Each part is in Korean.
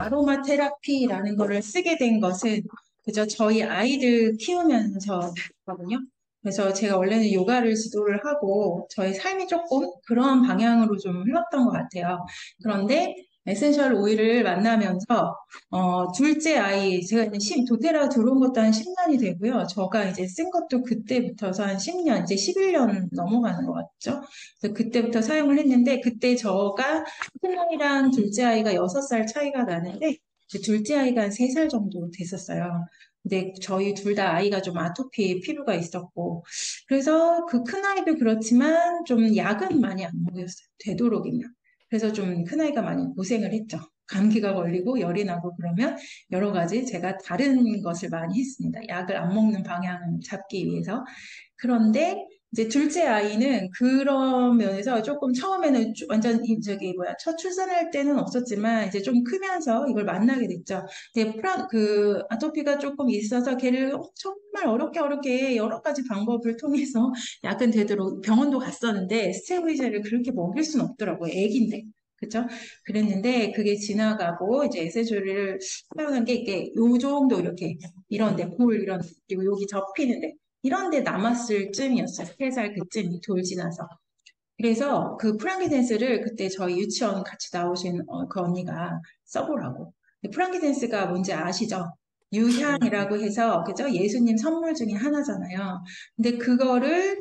아로마 테라피라는 거를 쓰게 된 것은 그저 저희 아이들 키우면서거든요. 그래서 제가 원래는 요가를 지도를 하고 저희 삶이 조금 그런 방향으로 좀 흘렀던 것 같아요. 그런데 에센셜 오일을 만나면서 둘째 아이 제가 이제 도테라 들어온 것도 한 10년이 되고요. 저가 이제 쓴 것도 그때부터서 한 10년, 이제 11년 넘어가는 것 같죠. 그래서 그때부터 사용을 했는데 그때 저가 큰아이랑 둘째 아이가 6살 차이가 나는데 이제 둘째 아이가 한 3살 정도 됐었어요. 근데 저희 둘 다 아이가 좀 아토피 피부가 있었고 그래서 그 큰아이도 그렇지만 좀 약은 많이 안 먹였어요. 되도록이면. 그래서 좀 큰아이가 많이 고생을 했죠. 감기가 걸리고 열이 나고 그러면 여러 가지 제가 다른 것을 많이 했습니다. 약을 안 먹는 방향을 잡기 위해서. 그런데 이제 둘째 아이는 그런 면에서 조금 처음에는 완전 저기 뭐야 첫 출산할 때는 없었지만 이제 좀 크면서 이걸 만나게 됐죠. 근데 그 아토피가 조금 있어서 걔를 정말 어렵게 여러 가지 방법을 통해서 약은 되도록 병원도 갔었는데 스테로이드를 그렇게 먹일 수는 없더라고요. 애기인데. 그죠? 그랬는데 그게 지나가고 이제 에세조를 사용한 게 이게 요 정도 이렇게 이런데 볼 이런 그리고 여기 접히는데 이런 데 남았을 쯤이었어요. 3살 그쯤이 돌 지나서. 그래서 그 프랑기댄스를 그때 저희 유치원 같이 나오신 그 언니가 써보라고. 프랑기댄스가 뭔지 아시죠? 네. 유향이라고 해서 그죠? 예수님 선물 중에 하나잖아요. 근데 그거를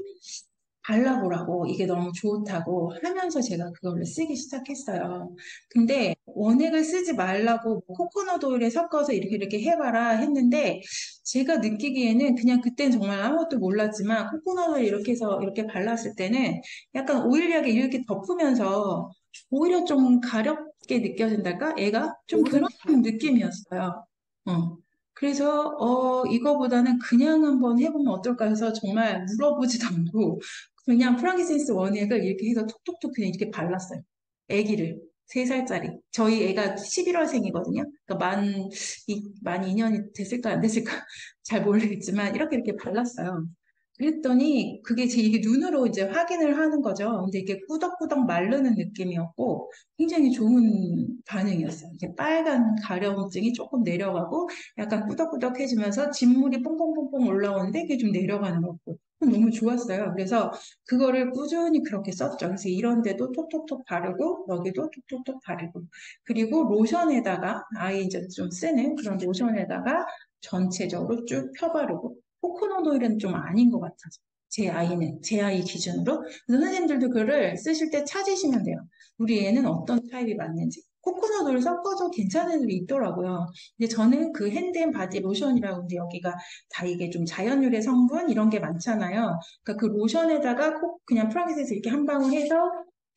발라보라고 이게 너무 좋다고 하면서 제가 그거를 쓰기 시작했어요. 근데 원액을 쓰지 말라고 뭐 코코넛 오일에 섞어서 이렇게 해봐라 했는데 제가 느끼기에는 그냥 그땐 정말 아무것도 몰랐지만 코코넛을 이렇게 해서 이렇게 발랐을 때는 약간 오일하게 이렇게 덮으면서 오히려 좀 가렵게 느껴진달까? 애가 좀 그런 느낌이었어요. 어. 그래서 이거보다는 그냥 한번 해보면 어떨까 해서 정말 물어보지도 않고 그냥 프랑키센스 원액을 이렇게 해서 톡톡톡 그냥 이렇게 발랐어요. 애기를. 3살짜리. 저희 애가 11월생이거든요. 그러니까 만 2년이 됐을까 안 됐을까 잘 모르겠지만 이렇게 발랐어요. 그랬더니 그게 제 이게 눈으로 이제 확인을 하는 거죠. 근데 이게 꾸덕꾸덕 마르는 느낌이었고 굉장히 좋은 반응이었어요. 이게 빨간 가려움증이 조금 내려가고 약간 꾸덕꾸덕해지면서 진물이 뽕뽕뽕뽕 올라오는데 그게 좀 내려가는 거고 너무 좋았어요. 그래서 그거를 꾸준히 그렇게 썼죠. 그래서 이런 데도 톡톡톡 바르고 여기도 톡톡톡 바르고 그리고 로션에다가 아이 이제 좀 쓰는 그런 로션에다가 전체적으로 쭉 펴바르고 코코넛 오일은 좀 아닌 것 같아서 제 아이 기준으로 그래서 선생님들도 그거를 쓰실 때 찾으시면 돼요. 우리 애는 어떤 타입이 맞는지 코코넛 오일 섞어도 괜찮은 애들이 있더라고요. 근데 저는 그 핸드앤 바디 로션이라고 근데 여기가 다 이게 좀 자연유래 성분 이런 게 많잖아요. 그러니까 그 로션에다가 꼭 그냥 프랑스에서 이렇게 한 방울 해서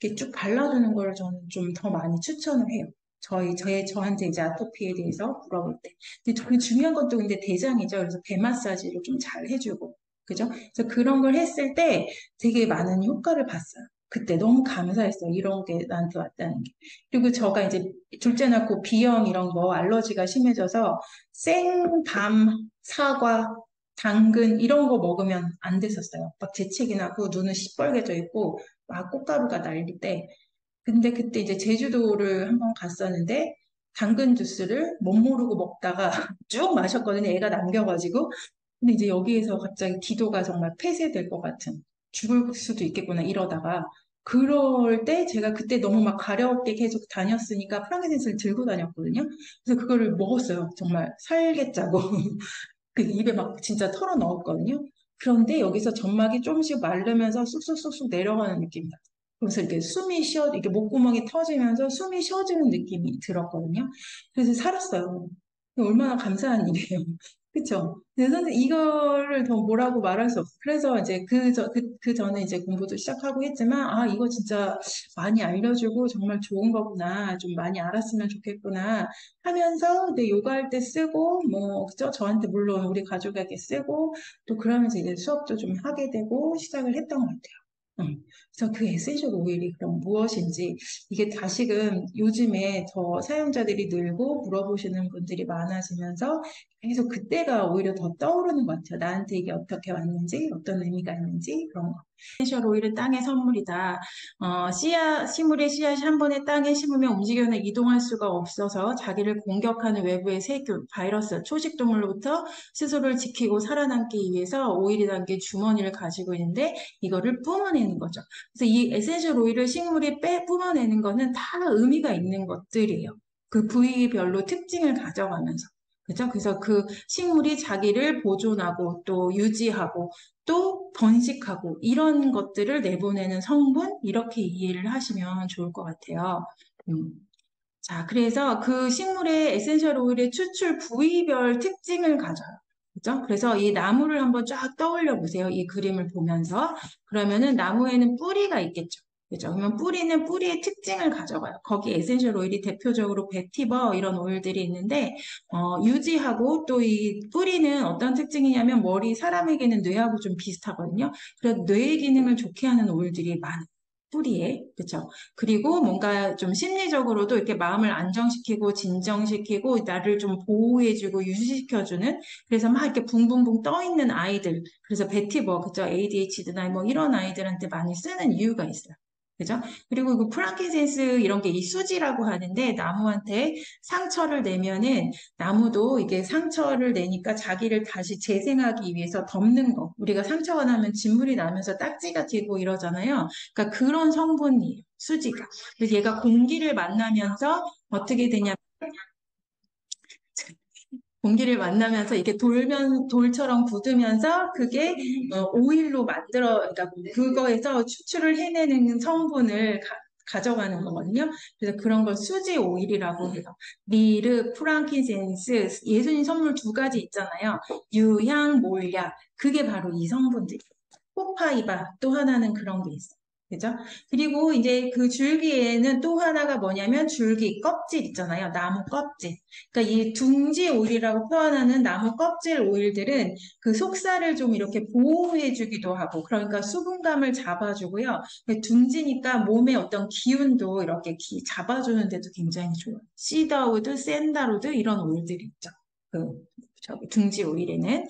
이렇게 쭉 발라주는 걸 저는 좀 더 많이 추천을 해요. 저한테 이제 아토피에 대해서 물어볼 때. 근데 그 중요한 것도 근데 대장이죠. 그래서 배 마사지를 좀 잘 해주고. 그죠? 그래서 그런 걸 했을 때 되게 많은 효과를 봤어요. 그때 너무 감사했어요. 이런 게 나한테 왔다는 게. 그리고 저가 이제 둘째 낳고 비염 이런 거 알러지가 심해져서 생밤, 사과, 당근 이런 거 먹으면 안 됐었어요. 막 재채기 나고 눈은 시뻘개져 있고 막 꽃가루가 날릴 때. 근데 그때 이제 제주도를 한번 갔었는데 당근 주스를 못 모르고 먹다가 쭉 마셨거든요. 애가 남겨가지고. 근데 이제 여기에서 갑자기 기도가 정말 폐쇄될 것 같은 죽을 수도 있겠구나 이러다가 그럴 때 제가 그때 너무 막 가렵게 계속 다녔으니까 프랑kin센스를 들고 다녔거든요. 그래서 그거를 먹었어요. 정말 살겠자고. 그 입에 막 진짜 털어 넣었거든요. 그런데 여기서 점막이 조금씩 마르면서 쑥쑥쑥쑥 내려가는 느낌이다. 그래서 이렇게 이게 목구멍이 터지면서 숨이 쉬어지는 느낌이 들었거든요. 그래서 살았어요. 얼마나 감사한 일이에요. 그쵸? 근데 선생님, 이거를 더 뭐라고 말할 수 없어요. 그래서 이제 그 전에 이제 공부도 시작하고 했지만, 아, 이거 진짜 많이 알려주고 정말 좋은 거구나. 좀 많이 알았으면 좋겠구나. 하면서 내 요가할 때 쓰고 뭐 그죠? 저한테 물론 우리 가족에게 쓰고 또 그러면서 이제 수업도 좀 하게 되고 시작을 했던 것 같아요. 그래서 그 에센셜 오일이 그럼 무엇인지 이게 다시금 요즘에 더 사용자들이 늘고 물어보시는 분들이 많아지면서 계속 그때가 오히려 더 떠오르는 것 같아요. 나한테 이게 어떻게 왔는지, 어떤 의미가 있는지 그런 거. 에센셜 오일은 땅의 선물이다. 식물의 씨앗이 한 번에 땅에 심으면 움직여나 이동할 수가 없어서 자기를 공격하는 외부의 세균, 바이러스, 초식동물로부터 스스로를 지키고 살아남기 위해서 오일이라는 게 주머니를 가지고 있는데 이거를 뿜어내는 거죠. 그래서 이 에센셜 오일을 식물이 뿜어내는 거는 다 의미가 있는 것들이에요. 그 부위별로 특징을 가져가면서. 그죠? 그래서 그 식물이 자기를 보존하고 또 유지하고 또 번식하고 이런 것들을 내보내는 성분 이렇게 이해를 하시면 좋을 것 같아요. 음. 자, 그래서 그 식물의 에센셜 오일의 추출 부위별 특징을 가져요. 그죠? 그래서 이 나무를 한번 쫙 떠올려 보세요. 이 그림을 보면서. 그러면은 나무에는 뿌리가 있겠죠. 그죠? 그러면 뿌리는 뿌리의 특징을 가져가요. 거기 에센셜 오일이 대표적으로 베티버 이런 오일들이 있는데, 유지하고 또 이 뿌리는 어떤 특징이냐면 머리 사람에게는 뇌하고 좀 비슷하거든요. 그래서 뇌 기능을 좋게 하는 오일들이 많아요. 뿌리에. 그쵸? 그리고 뭔가 좀 심리적으로도 이렇게 마음을 안정시키고 진정시키고 나를 좀 보호해주고 유지시켜주는 그래서 막 이렇게 붕붕붕 떠 있는 아이들 그래서 베티버 그죠 ADHD나 뭐 이런 아이들한테 많이 쓰는 이유가 있어요. 그죠? 그리고 그 프랑킨센스 이런 게 이수지라고 하는데 나무한테 상처를 내면은 나무도 이게 상처를 내니까 자기를 다시 재생하기 위해서 덮는 거. 우리가 상처가 나면 진물이 나면서 딱지가 튀고 이러잖아요. 그러니까 그런 성분이에요. 수지가. 그래서 얘가 공기를 만나면서 어떻게 되냐면 공기를 만나면서 이게 돌처럼 굳으면서 그게 오일로 그러니까 그거에서 추출을 해내는 성분을 가져가는 거거든요. 그래서 그런 걸 수지 오일이라고 해요. 미르, 프랑킨센스, 예수님 선물 두 가지 있잖아요. 유향, 몰약. 그게 바로 이 성분들이에요. 호파이바 또 하나는 그런 게 있어요. 그죠? 그리고 이제 그 줄기에는 또 하나가 뭐냐면 줄기 껍질 있잖아요. 나무 껍질. 그러니까 이 둥지 오일이라고 표현하는 나무 껍질 오일들은 그 속살을 좀 이렇게 보호해주기도 하고, 그러니까 수분감을 잡아주고요. 둥지니까 몸의 어떤 기운도 이렇게 잡아주는 데도 굉장히 좋아요. 시더우드, 샌다로드 이런 오일들이 있죠. 그 저기 둥지 오일에는.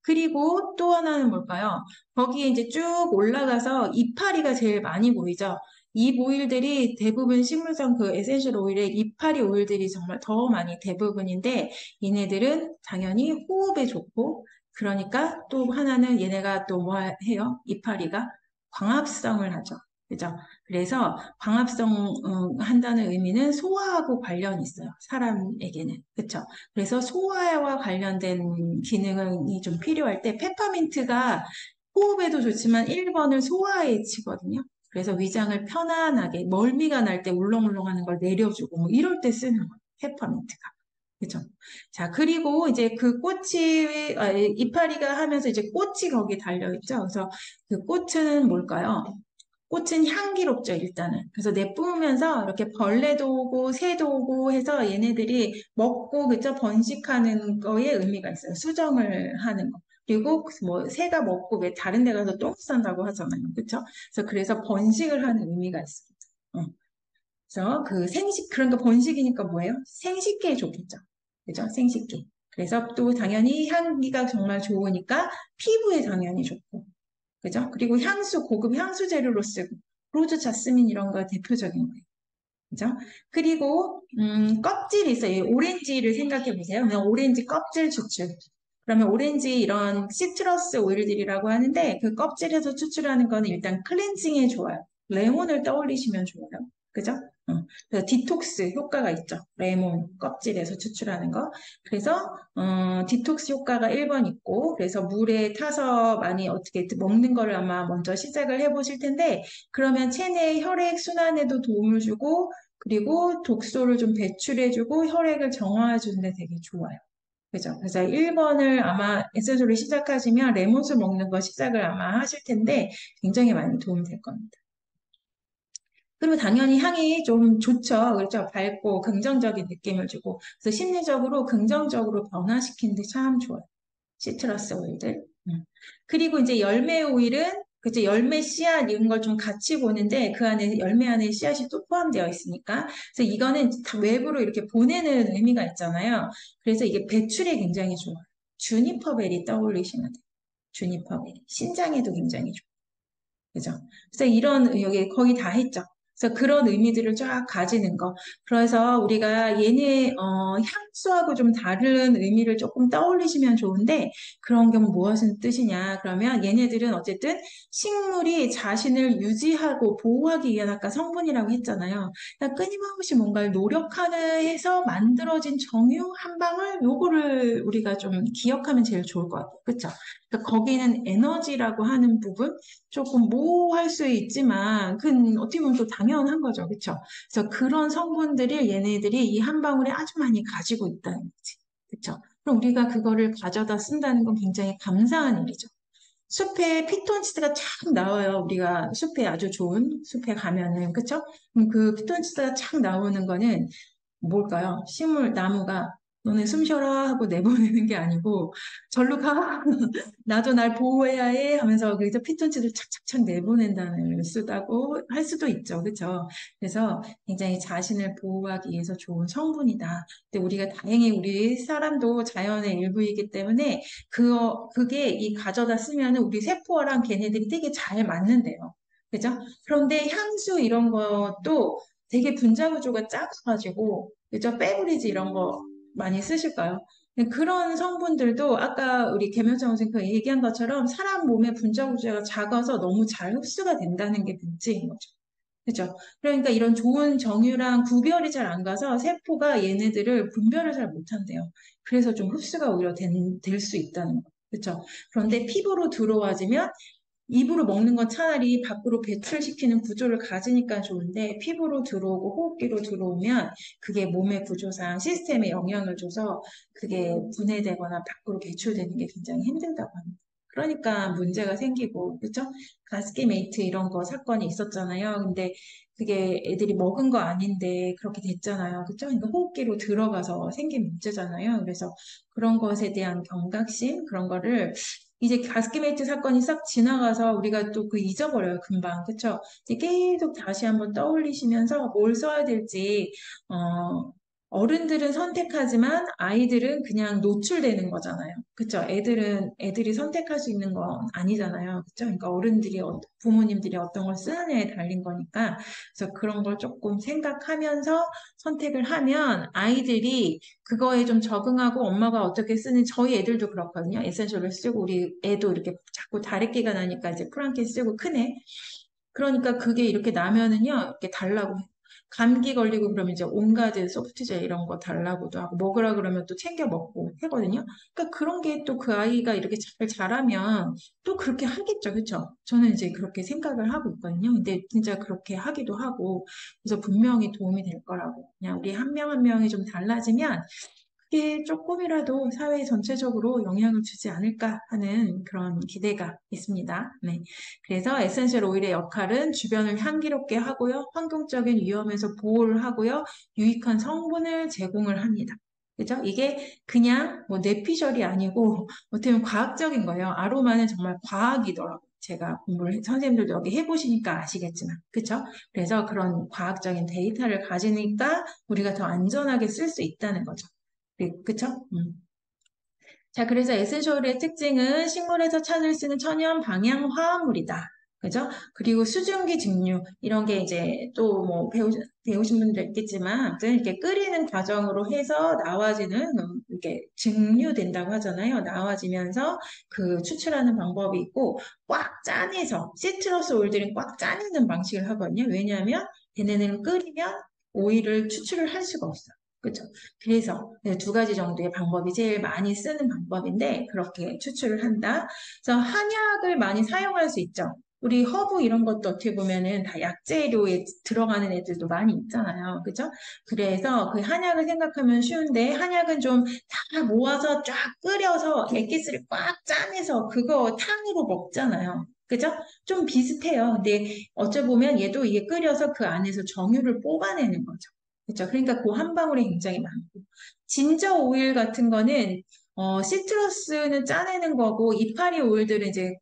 그리고 또 하나는 뭘까요? 거기에 이제 쭉 올라가서 이파리가 제일 많이 보이죠. 이 오일들이 대부분 식물성 그 에센셜 오일의 이파리 오일들이 정말 더 많이 대부분인데 얘네들은 당연히 호흡에 좋고 그러니까 또 하나는 얘네가 또 뭐 해요? 이파리가 광합성을 하죠. 그죠? 그래서 광합성 한다는 의미는 소화하고 관련이 있어요. 사람에게는. 그렇죠? 그래서 소화와 관련된 기능이 좀 필요할 때 페퍼민트가 호흡에도 좋지만 1번을 소화에 치거든요. 그래서 위장을 편안하게 멀미가 날 때 울렁울렁하는 걸 내려주고 뭐 이럴 때 쓰는 거예요. 페퍼민트가. 그죠? 자, 그리고 이제 그 꽃이, 이파리가 하면서 이제 꽃이 거기 달려있죠. 그래서 그 꽃은 뭘까요? 꽃은 향기롭죠, 일단은. 그래서 내뿜으면서 이렇게 벌레도 오고 새도 오고 해서 얘네들이 먹고, 그죠? 번식하는 거에 의미가 있어요. 수정을 하는 거. 그리고 뭐 새가 먹고 왜 다른 데 가서 똥 싼다고 하잖아요. 그쵸? 그래서 번식을 하는 의미가 있습니다. 어. 그래서 그 그러니까 번식이니까 뭐예요? 생식기에 좋겠죠. 그죠? 생식기. 그래서 또 당연히 향기가 정말 좋으니까 피부에 당연히 좋고. 그죠? 그리고 향수, 고급 향수 재료로 쓰고, 로즈, 자스민 이런 거 대표적인 거예요. 그죠? 그리고, 껍질이 있어요. 이 오렌지를 생각해 보세요. 그냥 오렌지 껍질 추출. 그러면 오렌지 이런 시트러스 오일들이라고 하는데 그 껍질에서 추출하는 거는 일단 클렌징에 좋아요. 레몬을 떠올리시면 좋아요. 그죠? 그래서 디톡스 효과가 있죠. 레몬 껍질에서 추출하는 거. 그래서 디톡스 효과가 1번 있고 그래서 물에 타서 많이 어떻게 먹는 거를 아마 먼저 시작을 해보실 텐데 그러면 체내 혈액 순환에도 도움을 주고 그리고 독소를 좀 배출해주고 혈액을 정화해주는 데 되게 좋아요. 그죠? 그래서 1번을 아마 에센셜을 시작하시면 레몬술 먹는 거 시작을 아마 하실 텐데 굉장히 많이 도움이 될 겁니다. 그리고 당연히 향이 좀 좋죠. 그렇죠? 밝고 긍정적인 느낌을 주고 그래서 심리적으로 긍정적으로 변화시키는데 참 좋아요. 시트러스 오일들. 그리고 이제 열매 오일은 그치, 열매, 씨앗, 이런 걸 좀 같이 보는데 그 안에, 열매 안에 씨앗이 또 포함되어 있으니까. 그래서 이거는 다 외부로 이렇게 보내는 의미가 있잖아요. 그래서 이게 배출에 굉장히 좋아요. 주니퍼벨이 떠올리시면 돼요. 주니퍼벨. 신장에도 굉장히 좋아요. 그죠? 그래서 이런, 여기 거의 다 했죠. 그래서 그런 의미들을 쫙 가지는 거. 그래서 우리가 얘네, 향수하고 좀 다른 의미를 조금 떠올리시면 좋은데, 그런 경우 무엇은 뜻이냐? 그러면 얘네들은 어쨌든 식물이 자신을 유지하고 보호하기 위한 아까 성분이라고 했잖아요. 그러니까 끊임없이 뭔가를 노력하는 해서 만들어진 정유 한 방울, 요거를 우리가 좀 기억하면 제일 좋을 것 같아요. 그쵸? 그러니까 거기는 에너지라고 하는 부분, 조금 모호할 수 있지만 그 어떻게 보면 또 당연한 거죠. 그렇죠? 그래서 그런 성분들을 얘네들이 이 한 방울에 아주 많이 가지고 있다는 거지. 그렇죠? 그럼 우리가 그거를 가져다 쓴다는 건 굉장히 감사한 일이죠. 숲에 피톤치드가 쫙 나와요. 우리가 숲에 아주 좋은 숲에 가면은, 그쵸? 그럼 그 피톤치드가 쫙 나오는 거는 뭘까요? 식물, 나무가 너네 숨 쉬어라 하고 내보내는 게 아니고 절로 가. 나도 날 보호해야 해 하면서 그래서 피톤치드를 착착착 내보낸다는 걸 쓰다고 할 수도 있죠. 그렇죠? 그래서 굉장히 자신을 보호하기 위해서 좋은 성분이다. 근데 우리가 다행히 우리 사람도 자연의 일부이기 때문에 그게 이 가져다 쓰면은 우리 세포랑 걔네들이 되게 잘 맞는데요. 그죠? 그런데 향수 이런 것도 되게 분자 구조가 작아가지고, 그죠? 페브리즈 이런 거 많이 쓰실까요? 그런 성분들도 아까 우리 김현정 선생님 얘기한 것처럼 사람 몸의 분자 구조가 작아서 너무 잘 흡수가 된다는 게 문제인 거죠. 그죠? 그러니까 이런 좋은 정유랑 구별이 잘 안 가서 세포가 얘네들을 분별을 잘 못한대요. 그래서 좀 흡수가 오히려 될 수 있다는 거. 그렇죠? 그런데 피부로 들어와지면 입으로 먹는 건 차라리 밖으로 배출시키는 구조를 가지니까 좋은데 피부로 들어오고 호흡기로 들어오면 그게 몸의 구조상 시스템에 영향을 줘서 그게 분해되거나 밖으로 배출되는 게 굉장히 힘들다고 합니다. 그러니까 문제가 생기고, 그렇죠? 가스키메이트 이런 거 사건이 있었잖아요. 근데 그게 애들이 먹은 거 아닌데 그렇게 됐잖아요. 그렇죠? 그러니까 호흡기로 들어가서 생긴 문제잖아요. 그래서 그런 것에 대한 경각심, 그런 거를 이제 가스키메이트 사건이 싹 지나가서 우리가 또 그 잊어버려요, 금방. 그쵸? 이제 계속 다시 한번 떠올리시면서 뭘 써야 될지, 어른들은 선택하지만 아이들은 그냥 노출되는 거잖아요. 그쵸? 애들이 선택할 수 있는 건 아니잖아요. 그쵸? 그러니까 어른들이, 부모님들이 어떤 걸 쓰느냐에 달린 거니까. 그래서 그런 걸 조금 생각하면서 선택을 하면 아이들이 그거에 좀 적응하고 엄마가 어떻게 쓰는 저희 애들도 그렇거든요. 에센셜을 쓰고 우리 애도 이렇게 자꾸 다래끼가 나니까 이제 프랑켄 쓰고 크네. 그러니까 그게 이렇게 나면은요, 이렇게 달라고 해요. 감기 걸리고 그러면 이제 온갖 소프트젤 이런 거 달라고도 하고 먹으라 그러면 또 챙겨 먹고 하거든요. 그러니까 그런 게 또 그 아이가 이렇게 잘 자라면 또 그렇게 하겠죠. 그렇죠? 저는 이제 그렇게 생각을 하고 있거든요. 근데 진짜 그렇게 하기도 하고 그래서 분명히 도움이 될 거라고. 그냥 우리 한 명 한 명이 좀 달라지면 그게 조금이라도 사회 전체적으로 영향을 주지 않을까 하는 그런 기대가 있습니다. 네. 그래서 에센셜 오일의 역할은 주변을 향기롭게 하고요. 환경적인 위험에서 보호를 하고요. 유익한 성분을 제공을 합니다. 그죠? 이게 그냥 뭐 뇌피셜이 아니고 어떻게 보면 과학적인 거예요. 아로마는 정말 과학이더라고요. 제가 선생님들도 여기 해보시니까 아시겠지만. 그쵸? 그래서 그런 과학적인 데이터를 가지니까 우리가 더 안전하게 쓸 수 있다는 거죠. 그쵸? 자, 그래서 에센셜의 특징은 식물에서 찾을 수 있는 천연 방향 화합물이다. 그죠? 그리고 수증기 증류, 이런 게 이제 또 뭐 배우신 분들 있겠지만, 아무튼 이렇게 끓이는 과정으로 해서 나와지는, 이렇게 증류된다고 하잖아요. 나와지면서 그 추출하는 방법이 있고, 꽉 짜내서, 시트러스 오일들은 꽉 짜내는 방식을 하거든요. 왜냐하면 얘네는 끓이면 오일을 추출을 할 수가 없어요. 그죠? 그래서 두 가지 정도의 방법이 제일 많이 쓰는 방법인데 그렇게 추출을 한다. 그래서 한약을 많이 사용할 수 있죠. 우리 허브 이런 것도 어떻게 보면은 다 약재료에 들어가는 애들도 많이 있잖아요. 그죠? 그래서 그 한약을 생각하면 쉬운데 한약은 좀 다 모아서 쫙 끓여서 액기스를 꽉 짜내서 그거 탕으로 먹잖아요. 그죠? 좀 비슷해요. 근데 어쩌보면 얘도 이게 끓여서 그 안에서 정유를 뽑아내는 거죠. 그렇죠. 그러니까 그 한 방울이 굉장히 많고. 진저 오일 같은 거는, 시트러스는 짜내는 거고, 이파리 오일들은 이제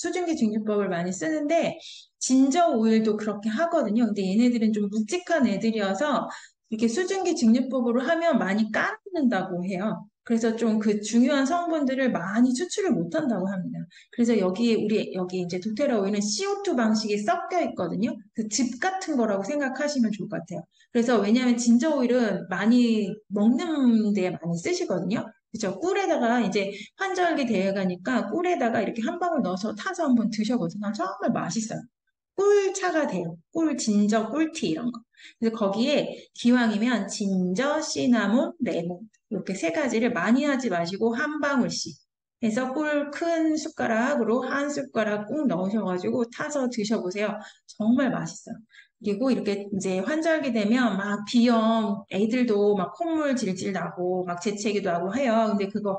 수증기 증류법을 많이 쓰는데 진저 오일도 그렇게 하거든요. 근데 얘네들은 좀 묵직한 애들이어서 이렇게 수증기 증류법으로 하면 많이 깔아낸다고 해요. 그래서 좀 그 중요한 성분들을 많이 추출을 못한다고 합니다. 그래서 우리 여기 이제 도테라 오일은 CO2 방식이 섞여 있거든요. 그 즙 같은 거라고 생각하시면 좋을 것 같아요. 그래서 왜냐하면 진저 오일은 많이 먹는 데 많이 쓰시거든요. 그죠? 꿀에다가 이제 환절기 대회가니까 꿀에다가 이렇게 한 방울 넣어서 타서 한번 드셔보세요. 정말 맛있어요. 꿀차가 돼요. 꿀, 진저, 꿀티 이런 거. 그래서 거기에 기왕이면 진저, 시나몬, 레몬 이렇게 세 가지를 많이 하지 마시고 한 방울씩 해서 꿀 큰 숟가락으로 한 숟가락 꾹 넣으셔가지고 타서 드셔보세요. 정말 맛있어요. 그리고 이렇게 이제 환절기 되면 막 비염, 애들도 막 콧물 질질 나고 막 재채기도 하고 해요. 근데 그거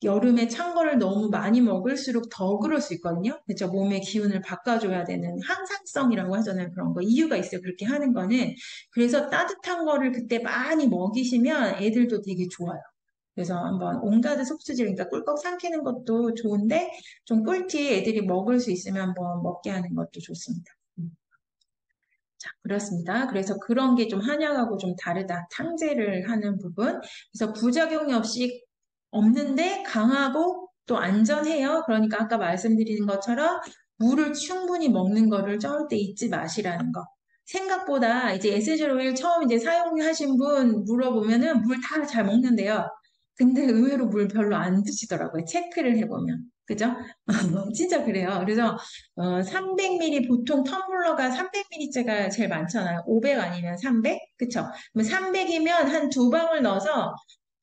여름에 찬 거를 너무 많이 먹을수록 더 그럴 수 있거든요. 그렇죠? 몸의 기운을 바꿔줘야 되는 항상성이라고 하잖아요. 그런 거. 이유가 있어요. 그렇게 하는 거는. 그래서 따뜻한 거를 그때 많이 먹이시면 애들도 되게 좋아요. 그래서 한번 온갖 속수질, 그러니까 꿀꺽 삼키는 것도 좋은데 좀 꿀티 애들이 먹을 수 있으면 한번 먹게 하는 것도 좋습니다. 자, 그렇습니다. 그래서 그런 게 좀 한약하고 좀 다르다. 탕제를 하는 부분. 그래서 부작용이 없이 없는데 강하고 또 안전해요. 그러니까 아까 말씀드린 것처럼 물을 충분히 먹는 거를 절대 잊지 마시라는 거. 생각보다 이제 에센셜 오일 처음 이제 사용하신 분 물어보면은 물 다 잘 먹는데요. 근데 의외로 물 별로 안 드시더라고요. 체크를 해보면. 그죠? 진짜 그래요. 그래서 300ml 보통 텀블러가 300ml째가 제일 많잖아요. 500 아니면 300? 그쵸? 300이면 한 두 방울 넣어서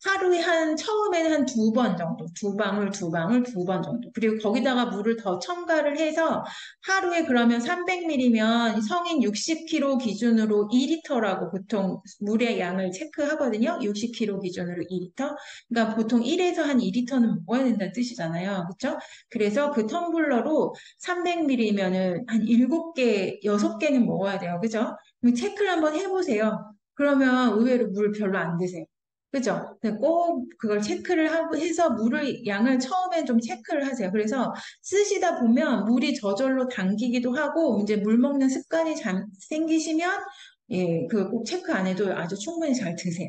하루에 처음에는 한 두 번 정도, 두 방울, 두 방울, 두 번 정도. 그리고 거기다가 물을 더 첨가를 해서 하루에 그러면 300ml면 성인 60kg 기준으로 2리터라고 보통 물의 양을 체크하거든요. 60kg 기준으로 2리터. 그러니까 보통 1에서 한 2리터는 먹어야 된다는 뜻이잖아요. 그쵸? 그래서 그 텀블러로 300ml면은 한 7개, 6개는 먹어야 돼요. 그죠? 그럼 체크를 한번 해보세요. 그러면 의외로 물 별로 안 드세요. 그죠? 근데 꼭 그걸 해서 물을 양을 처음에 좀 체크를 하세요. 그래서 쓰시다 보면 물이 저절로 당기기도 하고 이제 물 먹는 습관이 생기시면 예, 그 꼭 체크 안 해도 아주 충분히 잘 드세요.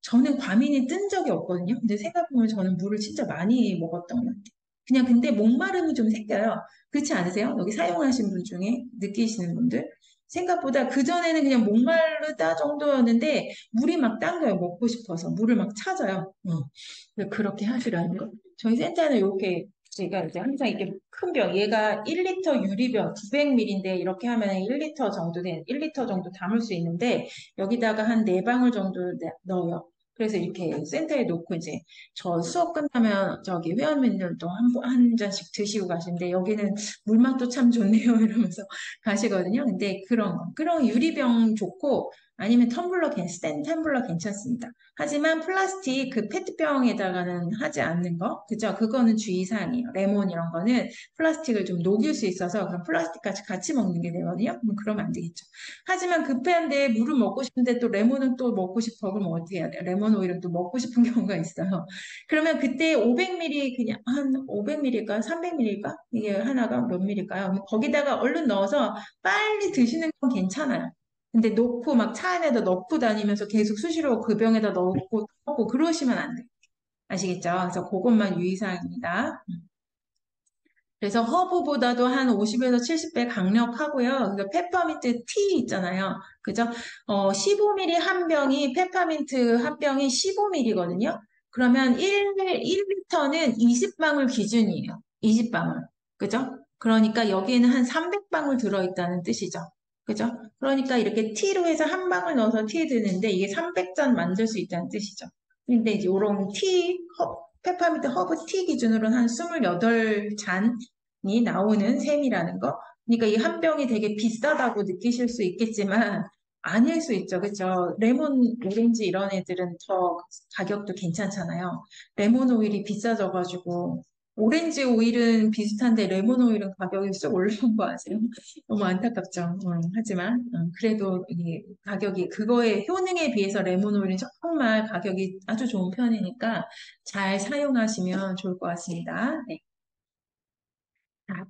저는 과민이 뜬 적이 없거든요. 근데 생각해보면 저는 물을 진짜 많이 먹었던 것 같아요. 그냥 근데 목마름이 좀 생겨요. 그렇지 않으세요? 여기 사용하신 분 중에 느끼시는 분들? 생각보다 그전에는 그냥 목마르다 정도였는데 물이 막 당겨요. 먹고 싶어서. 물을 막 찾아요. 그렇게 하시라는 거. 저희 센터는 이렇게 제가 이제 항상 이게 큰 병, 얘가 1리터 유리병 900ml인데 이렇게 하면 1리터 정도 담을 수 있는데 여기다가 한 4방울 정도 넣어요. 그래서 이렇게 센터에 놓고 이제 저 수업 끝나면 저기 회원님들도 한 잔씩 드시고 가시는데 여기는 물맛도 참 좋네요 이러면서 가시거든요. 근데 그런 유리병 좋고 아니면 스텐 텀블러 괜찮습니다. 하지만 플라스틱 그 페트병에다가는 하지 않는 거, 그죠? 그거는 주의사항이에요. 레몬 이런 거는 플라스틱을 좀 녹일 수 있어서 그럼 플라스틱까지 같이 먹는 게 되거든요. 그러면 안 되겠죠. 하지만 급한데 물을 먹고 싶은데 또 레몬은 또 먹고 싶어. 그럼 어떻게 해야 돼요? 레몬 오일은 또 먹고 싶은 경우가 있어요. 그러면 그때 500ml 그냥 한 500ml일까? 300ml일까? 이게 하나가 몇 ml일까요? 그럼 거기다가 얼른 넣어서 빨리 드시는 건 괜찮아요. 근데 놓고 막 차 안에다 넣고 다니면서 계속 수시로 그 병에다 넣고 그러시면 안 돼요. 아시겠죠? 그래서 그것만 유의사항입니다. 그래서 허브보다도 한 50에서 70배 강력하고요. 그래서 페퍼민트 티 있잖아요. 그죠? 15ml 한 병이, 페퍼민트 한 병이 15ml거든요. 그러면 1리터는 20방울 기준이에요. 20방울. 그죠? 그러니까 여기에는 한 300방울 들어있다는 뜻이죠. 그죠? 그러니까 이렇게 티로 해서 한 방울 넣어서 티 드는데 이게 300잔 만들 수 있다는 뜻이죠. 근데 이제 이런 페퍼민트 허브 티 기준으로는 한 28잔이 나오는 셈이라는 거. 그러니까 이 한 병이 되게 비싸다고 느끼실 수 있겠지만 아닐 수 있죠. 그렇죠? 레몬, 오렌지 이런 애들은 더 가격도 괜찮잖아요. 레몬 오일이 비싸져가지고 오렌지 오일은 비슷한데 레몬 오일은 가격이 쑥 올라온 거 아세요? 너무 안타깝죠. 하지만 그래도 이 가격이 그거의 효능에 비해서 레몬 오일은 정말 가격이 아주 좋은 편이니까 잘 사용하시면 좋을 것 같습니다. 네.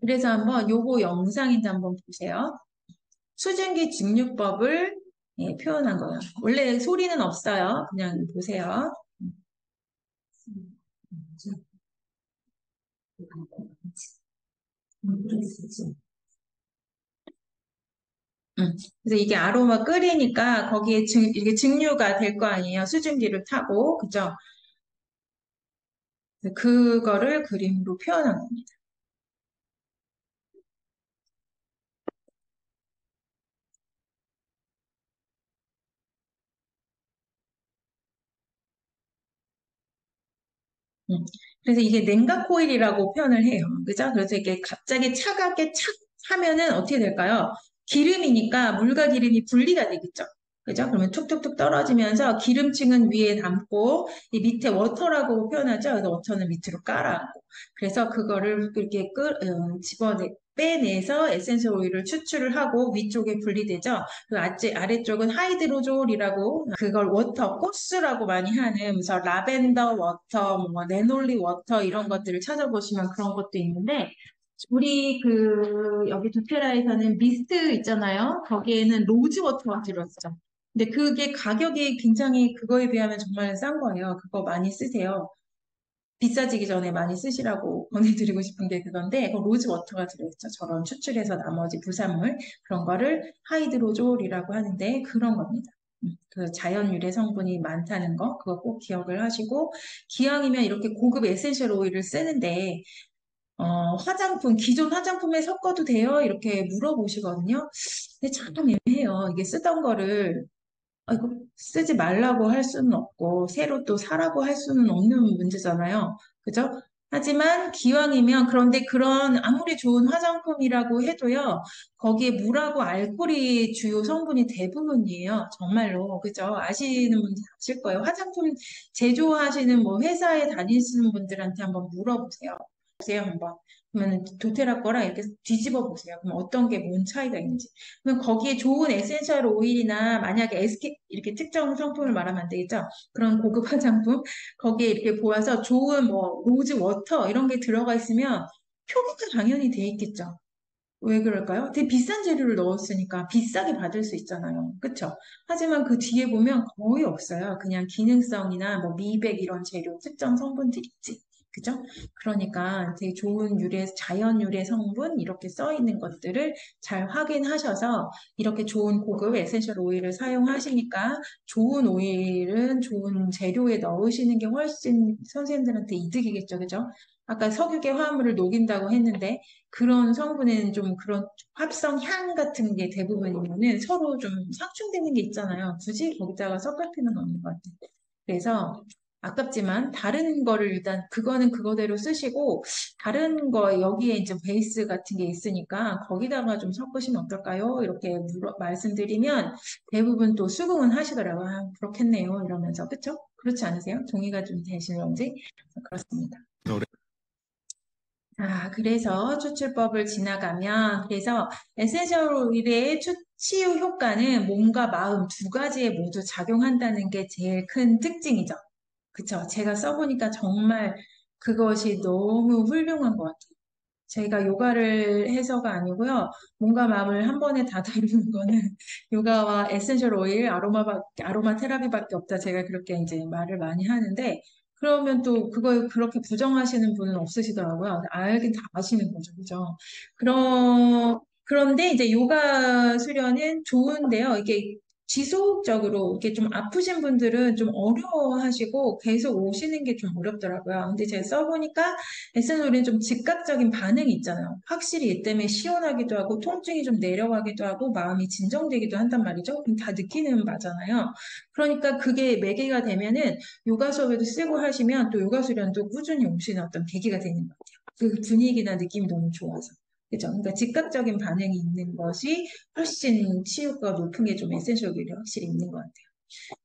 그래서 한번 요거 영상인데 한번 보세요. 수증기 증류법을 예, 표현한 거예요. 원래 소리는 없어요. 그냥 보세요. 그래서 이게 아로마 끓이니까 거기에 이게 증류가 될 거 아니에요. 수증기를 타고, 그죠? 그거를 그림으로 표현한 겁니다. 음. 그래서 이게 냉각 코일이라고 표현을 해요. 그죠? 그래서 이게 갑자기 차갑게 착 하면은 어떻게 될까요? 기름이니까 물과 기름이 분리가 되겠죠. 그죠? 그러면 툭툭툭 떨어지면서 기름층은 위에 담고 이 밑에 워터라고 표현하죠. 그래서 워터는 밑으로 깔아앉고. 그래서 그거를 이렇게 빼내서 에센셜 오일을 추출을 하고 위쪽에 분리되죠. 그 아래쪽은 하이드로졸이라고 그걸 워터, 코스라고 많이 하는 그래서 라벤더 워터, 뭐 레놀리 워터 이런 것들을 찾아보시면 그런 것도 있는데 우리 여기 두테라에서는 미스트 있잖아요. 거기에는 로즈 워터가 들어있죠. 근데 그게 가격이 굉장히 그거에 비하면 정말 싼 거예요. 그거 많이 쓰세요. 비싸지기 전에 많이 쓰시라고 권해드리고 싶은 게 그건데, 그 로즈 워터가 들어있죠. 저런 추출해서 나머지 부산물, 그런 거를 하이드로졸이라고 하는데, 그런 겁니다. 그 자연 유래 성분이 많다는 거, 그거 꼭 기억을 하시고, 기왕이면 이렇게 고급 에센셜 오일을 쓰는데, 화장품, 기존 화장품에 섞어도 돼요? 이렇게 물어보시거든요. 근데 참 애매해요. 이게 쓰던 거를 이거 쓰지 말라고 할 수는 없고, 새로 또 사라고 할 수는 없는 문제잖아요. 그죠? 하지만 기왕이면, 그런데 그런 아무리 좋은 화장품이라고 해도요, 거기에 물하고 알코올이 주요 성분이 대부분이에요. 정말로. 그죠? 아시는 분들 아실 거예요. 화장품 제조하시는 뭐 회사에 다니시는 분들한테 한번 물어보세요. 보세요, 한번. 그러면 도테라 거랑 이렇게 뒤집어 보세요. 그럼 어떤 게 뭔 차이가 있는지. 그럼 거기에 좋은 에센셜 오일이나 만약에 이렇게 특정 상품을 말하면 안 되겠죠? 그런 고급 화장품 거기에 이렇게 보아서 좋은 뭐 로즈 워터 이런 게 들어가 있으면 표기가 당연히 돼 있겠죠. 왜 그럴까요? 되게 비싼 재료를 넣었으니까 비싸게 받을 수 있잖아요. 그쵸? 하지만 그 뒤에 보면 거의 없어요. 그냥 기능성이나 뭐 미백 이런 재료, 특정 성분들이 있지. 그죠? 그러니까 되게 좋은 자연 유래 성분 이렇게 써 있는 것들을 잘 확인하셔서 이렇게 좋은 고급 에센셜 오일을 사용하시니까 좋은 오일은 좋은 재료에 넣으시는 게 훨씬 선생님들한테 이득이겠죠. 그죠? 아까 석유계 화합물을 녹인다고 했는데 그런 성분에는 좀 그런 합성 향 같은 게 대부분이면은 서로 좀 상충되는 게 있잖아요. 굳이 거기다가 섞을 필요는 없는 것 같아요. 그래서 아깝지만 다른 거를 일단 그거는 그거대로 쓰시고 다른 거 여기에 이제 베이스 같은 게 있으니까 거기다가 좀 섞으시면 어떨까요? 이렇게 말씀드리면 대부분 또 수긍은 하시더라고요. 아, 그렇겠네요. 이러면서 그쵸? 그렇지 않으세요? 동의가 좀 되시는지 그렇습니다. 그래서 추출법을 지나가면, 그래서 에센셜 오일의 치유 효과는 몸과 마음 두 가지에 모두 작용한다는 게 제일 큰 특징이죠. 그쵸? 제가 써보니까 정말 그것이 너무 훌륭한 것 같아요. 제가 요가를 해서가 아니고요. 몸과 마음을 한 번에 다 다루는 거는 요가와 에센셜 오일, 아로마 테라피밖에 없다. 제가 그렇게 이제 말을 많이 하는데, 그러면 또 그걸 그렇게 부정하시는 분은 없으시더라고요. 알긴 다 아시는 거죠. 그죠? 그런데 이제 요가 수련은 좋은데요. 이게 지속적으로 이렇게 좀 아프신 분들은 좀 어려워하시고 계속 오시는 게 좀 어렵더라고요. 근데 제가 써보니까 에스노린 좀 즉각적인 반응이 있잖아요. 확실히 이 때문에 시원하기도 하고 통증이 좀 내려가기도 하고 마음이 진정되기도 한단 말이죠. 그럼 다 느끼는 바잖아요. 그러니까 그게 매개가 되면은 요가 수업에도 쓰고 하시면 또 요가 수련도 꾸준히 오시는 어떤 계기가 되는 것 같아요. 그 분위기나 느낌이 너무 좋아서. 그죠? 그러니까 즉각적인 반응이 있는 것이 훨씬 치유가 높은 게 좀 에센셜 오일이 확실히 있는 것 같아요.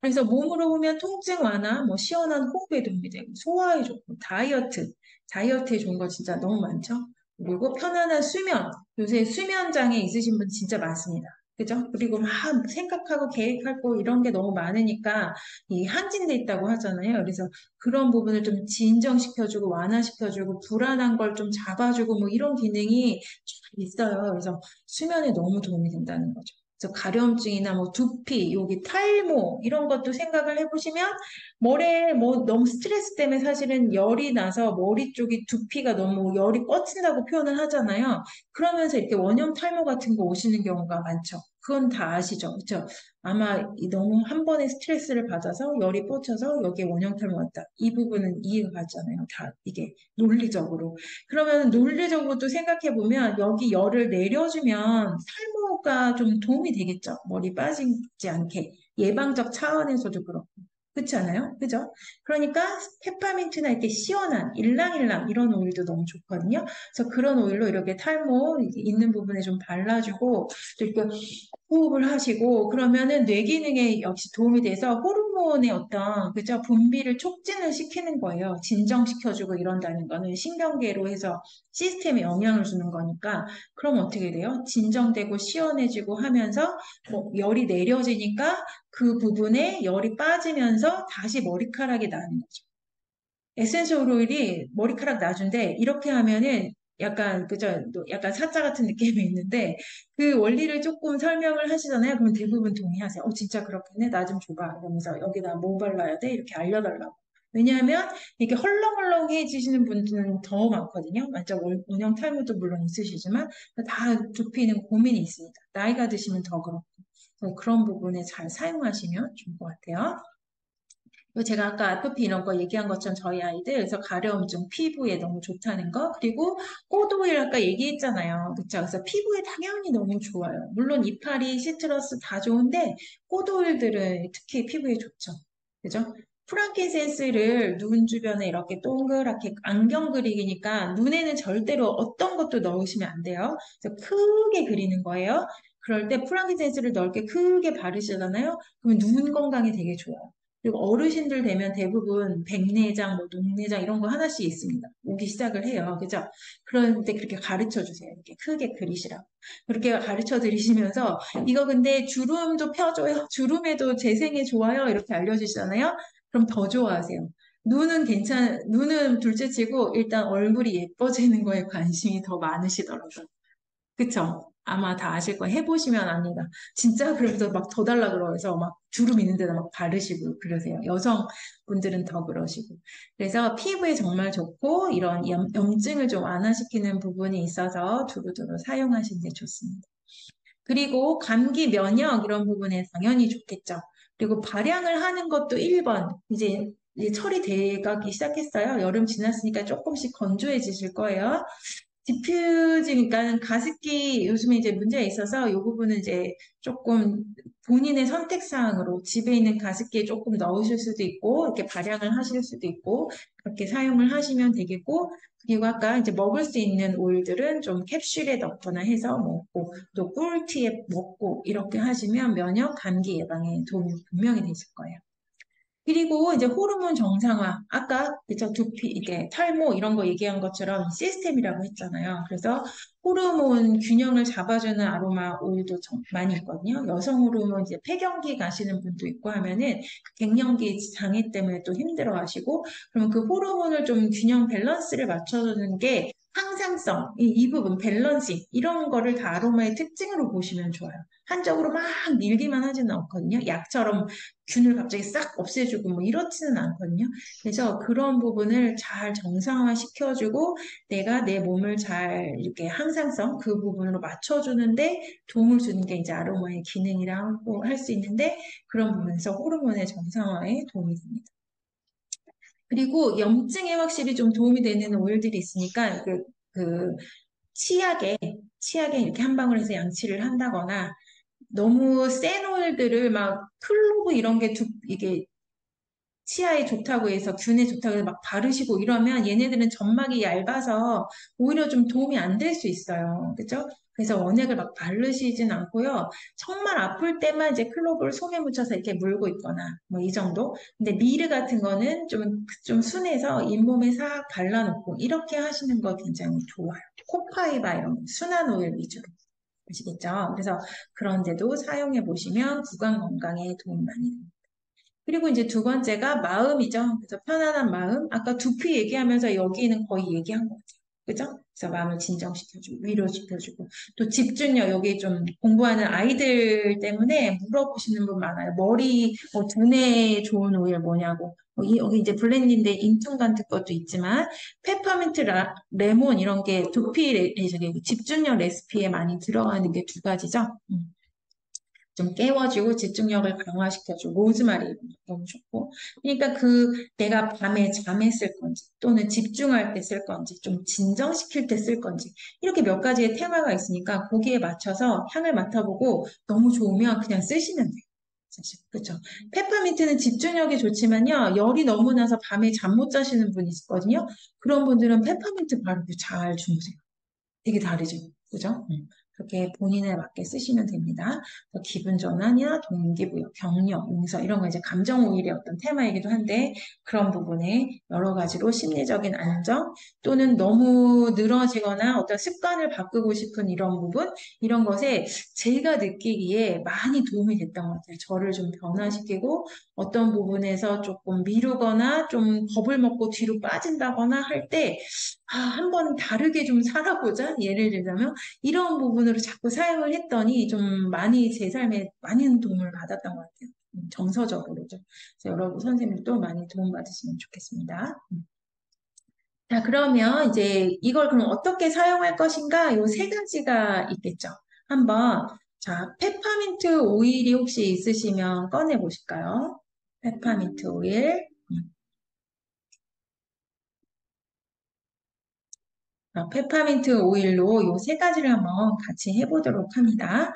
그래서 몸으로 보면 통증 완화, 뭐 시원한 호흡에 도움이 되고 소화에 좋고 다이어트에 좋은 거 진짜 너무 많죠. 그리고 편안한 수면, 요새 수면 장애 있으신 분 진짜 많습니다. 그죠? 그리고 막 생각하고 계획하고 이런 게 너무 많으니까 이 항진돼 있다고 하잖아요. 그래서 그런 부분을 좀 진정시켜주고 완화시켜주고 불안한 걸 좀 잡아주고 뭐 이런 기능이 쫙 있어요. 그래서 수면에 너무 도움이 된다는 거죠. 그래서 가려움증이나 뭐 두피, 여기 탈모 이런 것도 생각을 해보시면 머리에 뭐 너무 스트레스 때문에 사실은 열이 나서 머리 쪽이 두피가 너무 열이 뻗친다고 표현을 하잖아요. 그러면서 이렇게 원형 탈모 같은 거 오시는 경우가 많죠. 그건 다 아시죠? 그렇죠? 아마 너무 한 번에 스트레스를 받아서 열이 뻗쳐서 여기에 원형 탈모 같다. 이 부분은 이해가 가잖아요. 다 이게 논리적으로. 그러면 논리적으로도 생각해 보면 여기 열을 내려주면 탈모가 좀 도움이 되겠죠. 머리 빠지지 않게 예방적 차원에서도 그렇고. 그렇지 않아요? 그죠? 그러니까 페퍼민트나 이렇게 시원한 일랑일랑 이런 오일도 너무 좋거든요. 그래서 그런 오일로 이렇게 탈모 있는 부분에 좀 발라주고 또 이렇게 호흡을 하시고 그러면은 뇌 기능에 역시 도움이 돼서 호르몬의 어떤 그죠 분비를 촉진을 시키는 거예요. 진정시켜주고 이런다는 거는 신경계로 해서 시스템에 영향을 주는 거니까 그럼 어떻게 돼요? 진정되고 시원해지고 하면서 뭐 열이 내려지니까 그 부분에 열이 빠지면서 다시 머리카락이 나는 거죠. 에센셜 오일이 머리카락 나준데 이렇게 하면은 약간 그죠? 또 약간 사자 같은 느낌이 있는데 그 원리를 조금 설명을 하시잖아요. 그러면 대부분 동의하세요. 진짜 그렇겠네. 나 좀 줘봐. 이러면서 여기다 뭐 발라야 돼? 이렇게 알려달라고. 왜냐하면 이게 헐렁헐렁해지시는 분들은 더 많거든요. 맞죠? 원형 탈모도 물론 있으시지만 다 두피는 고민이 있습니다. 나이가 드시면 더 그렇고. 그런 부분에 잘 사용하시면 좋을 것 같아요. 그리고 제가 아까 아토피 이런 거 얘기한 것처럼 저희 아이들 그래서 가려움증 피부에 너무 좋다는 거 그리고 꽃오일 아까 얘기했잖아요. 그쵸? 그래서 피부에 당연히 너무 좋아요. 물론 이파리, 시트러스 다 좋은데 꽃오일들은 특히 피부에 좋죠. 그죠? 프랑kin센스를 눈 주변에 이렇게 동그랗게 안경 그리기니까 눈에는 절대로 어떤 것도 넣으시면 안 돼요. 그래서 크게 그리는 거예요. 그럴 때 프랑kin센스를 넓게 크게 바르시잖아요. 그러면 눈 건강에 되게 좋아요. 그리고 어르신들 되면 대부분 백내장, 뭐 녹내장 이런 거 하나씩 있습니다. 오기 시작을 해요. 그죠? 그런데 그렇게 가르쳐 주세요. 이렇게 크게 그리시라고. 그렇게 가르쳐 드리시면서 이거 근데 주름도 펴줘요. 주름에도 재생에 좋아요. 이렇게 알려주시잖아요. 그럼 더 좋아하세요. 눈은 둘째치고 일단 얼굴이 예뻐지는 거에 관심이 더 많으시더라고요. 그쵸? 아마 다 아실 거예요. 해보시면 압니다. 진짜 그러면서 막 더 달라 그러면서 막 주름 있는 데다 막 바르시고 그러세요. 여성분들은 더 그러시고. 그래서 피부에 정말 좋고 이런 염증을 좀 완화시키는 부분이 있어서 두루두루 사용하시는 게 좋습니다. 그리고 감기 면역 이런 부분에 당연히 좋겠죠. 그리고 발양을 하는 것도 1번. 이제 철이 돼가기 시작했어요. 여름 지났으니까 조금씩 건조해지실 거예요. 디퓨즈니까 가습기 요즘에 이제 문제가 있어서 이 부분은 이제 조금 본인의 선택사항으로 집에 있는 가습기에 조금 넣으실 수도 있고 이렇게 발향을 하실 수도 있고 그렇게 사용을 하시면 되겠고 그리고 아까 이제 먹을 수 있는 오일들은 좀 캡슐에 넣거나 해서 먹고 또 꿀티에 먹고 이렇게 하시면 면역 감기 예방에 도움이 분명히 되실 거예요. 그리고 이제 호르몬 정상화. 아까 그죠 두피 이게 탈모 이런 거 얘기한 것처럼 시스템이라고 했잖아요. 그래서 호르몬 균형을 잡아주는 아로마 오일도 많이 있거든요. 여성 호르몬 이제 폐경기 가시는 분도 있고 하면은 갱년기 장애 때문에 또 힘들어하시고 그러면 그 호르몬을 좀 균형 밸런스를 맞춰주는 게 항상성, 이 부분, 밸런싱, 이런 거를 다 아로마의 특징으로 보시면 좋아요. 한쪽으로 막 밀기만 하지는 않거든요. 약처럼 균을 갑자기 싹 없애주고 뭐 이렇지는 않거든요. 그래서 그런 부분을 잘 정상화 시켜주고 내가 내 몸을 잘 이렇게 항상성 그 부분으로 맞춰주는데 도움을 주는 게 이제 아로마의 기능이라고 할 수 있는데 그런 부분에서 호르몬의 정상화에 도움이 됩니다. 그리고 염증에 확실히 좀 도움이 되는 오일들이 있으니까 그 치약에 이렇게 한 방울 해서 양치를 한다거나 너무 센 오일들을 막 클로브 이런 게 이게 치아에 좋다고 해서 균에 좋다고 해서 막 바르시고 이러면 얘네들은 점막이 얇아서 오히려 좀 도움이 안 될 수 있어요. 그죠? 그래서 원액을 막 바르시진 않고요. 정말 아플 때만 이제 클로브를 손에 묻혀서 이렇게 물고 있거나 뭐 이 정도. 근데 미르 같은 거는 좀 순해서 잇몸에 싹 발라놓고 이렇게 하시는 거 굉장히 좋아요. 코파이바 이런 거, 순한 오일 위주로. 아시겠죠? 그래서 그런데도 사용해 보시면 구강 건강에 도움 많이 됩니다. 그리고 이제 두 번째가 마음이죠. 그래서 편안한 마음. 아까 두피 얘기하면서 여기는 거의 얘기한 것 같아요. 그죠? 그래서 마음을 진정시켜주고, 위로시켜주고, 또 집중력, 여기 좀 공부하는 아이들 때문에 물어보시는 분 많아요. 머리, 뭐, 두뇌에 좋은 오일 뭐냐고. 여기 이제 블렌디인데 인퉁 같은 것도 있지만, 페퍼민트, 레몬 이런 게 두피, 저기 집중력 레시피에 많이 들어가는 게 두 가지죠. 좀 깨워주고 집중력을 강화시켜주고 로즈마리 너무 좋고 그러니까 내가 밤에 잠에 쓸 건지 또는 집중할 때 쓸 건지 좀 진정시킬 때 쓸 건지 이렇게 몇 가지의 테마가 있으니까 거기에 맞춰서 향을 맡아보고 너무 좋으면 그냥 쓰시면 돼요. 사실 그렇죠. 페퍼민트는 집중력이 좋지만요 열이 너무 나서 밤에 잠 못 자시는 분이 있거든요. 그런 분들은 페퍼민트 바르고 잘 주무세요. 되게 다르죠. 그죠? 그렇게 본인에 맞게 쓰시면 됩니다. 기분 전환이나 동기부여, 격려, 용서 이런 거 이제 감정 오일의 어떤 테마이기도 한데 그런 부분에 여러 가지로 심리적인 안정 또는 너무 늘어지거나 어떤 습관을 바꾸고 싶은 이런 부분 이런 것에 제가 느끼기에 많이 도움이 됐던 것 같아요. 저를 좀 변화시키고 어떤 부분에서 조금 미루거나 좀 겁을 먹고 뒤로 빠진다거나 할때 한번 다르게 좀 살아보자. 예를 들자면 이런 부분으로 자꾸 사용을 했더니 좀 많이 제 삶에 많은 도움을 받았던 것 같아요. 정서적으로죠. 그래서 여러분 선생님도 많이 도움 받으시면 좋겠습니다. 자, 그러면 이제 이걸 그럼 어떻게 사용할 것인가? 요 세 가지가 있겠죠. 한번 자, 페퍼민트 오일이 혹시 있으시면 꺼내 보실까요? 페퍼민트 오일. 페퍼민트 오일로 요 세 가지를 한번 같이 해보도록 합니다.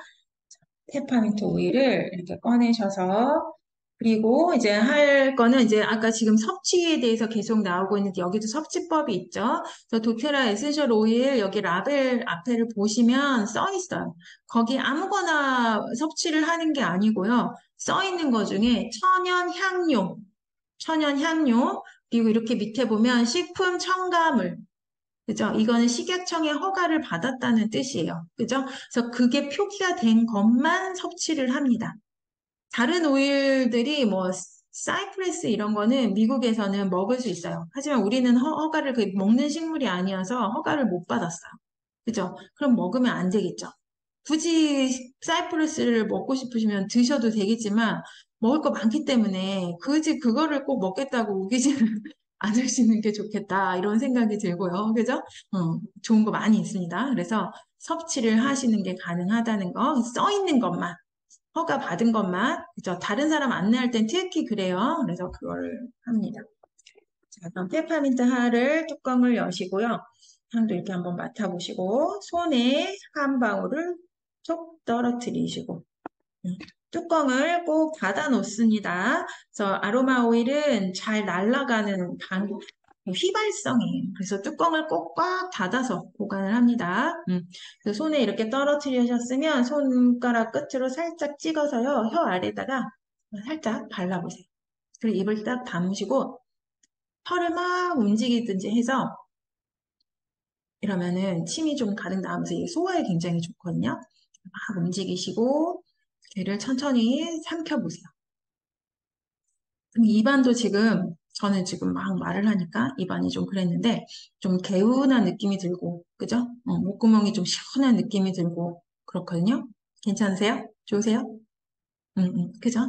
페퍼민트 오일을 이렇게 꺼내셔서 그리고 이제 할 거는 이제 아까 지금 섭취에 대해서 계속 나오고 있는데 여기도 섭취법이 있죠. 그래서 도테라 에센셜 오일 여기 라벨 앞에를 보시면 써 있어요. 거기 아무거나 섭취를 하는 게 아니고요. 써 있는 것 중에 천연 향료, 그리고 이렇게 밑에 보면 식품 첨가물, 그죠? 이거는 식약청의 허가를 받았다는 뜻이에요. 그죠? 그래서 그게 표기가 된 것만 섭취를 합니다. 다른 오일들이 뭐 사이프레스 이런 거는 미국에서는 먹을 수 있어요. 하지만 우리는 허가를 먹는 식물이 아니어서 허가를 못 받았어요. 그죠? 그럼 먹으면 안 되겠죠. 굳이 사이프러스를 먹고 싶으시면 드셔도 되겠지만 먹을 거 많기 때문에 굳이 그거를 꼭 먹겠다고 우기지는 않으시는 게 좋겠다 이런 생각이 들고요. 그죠? 좋은 거 많이 있습니다. 그래서 섭취를 하시는 게 가능하다는 거 써 있는 것만 허가 받은 것만 그죠? 다른 사람 안내할 땐 특히 그래요. 그래서 그거를 합니다. 자, 그럼 페퍼민트 하를 뚜껑을 여시고요. 향도 이렇게 한번 맡아보시고 손에 한 방울을 툭 떨어뜨리시고 뚜껑을 꼭 닫아 놓습니다. 그래서 아로마 오일은 잘 날아가는 휘발성이에요. 그래서 뚜껑을 꼭 꽉 닫아서 보관을 합니다. 그래서 손에 이렇게 떨어뜨리셨으면 손가락 끝으로 살짝 찍어서요. 혀 아래다가 살짝 발라보세요. 그리고 입을 딱 다무시고 혀를 막 움직이든지 해서 이러면은 침이 좀 가득 나오면서 이게 소화에 굉장히 좋거든요. 막 움직이시고 귀를 천천히 삼켜보세요. 그럼 입안도 지금 저는 지금 막 말을 하니까 입안이 좀 그랬는데 좀 개운한 느낌이 들고 그죠? 목구멍이 좀 시원한 느낌이 들고 그렇거든요. 괜찮으세요? 좋으세요? 그죠?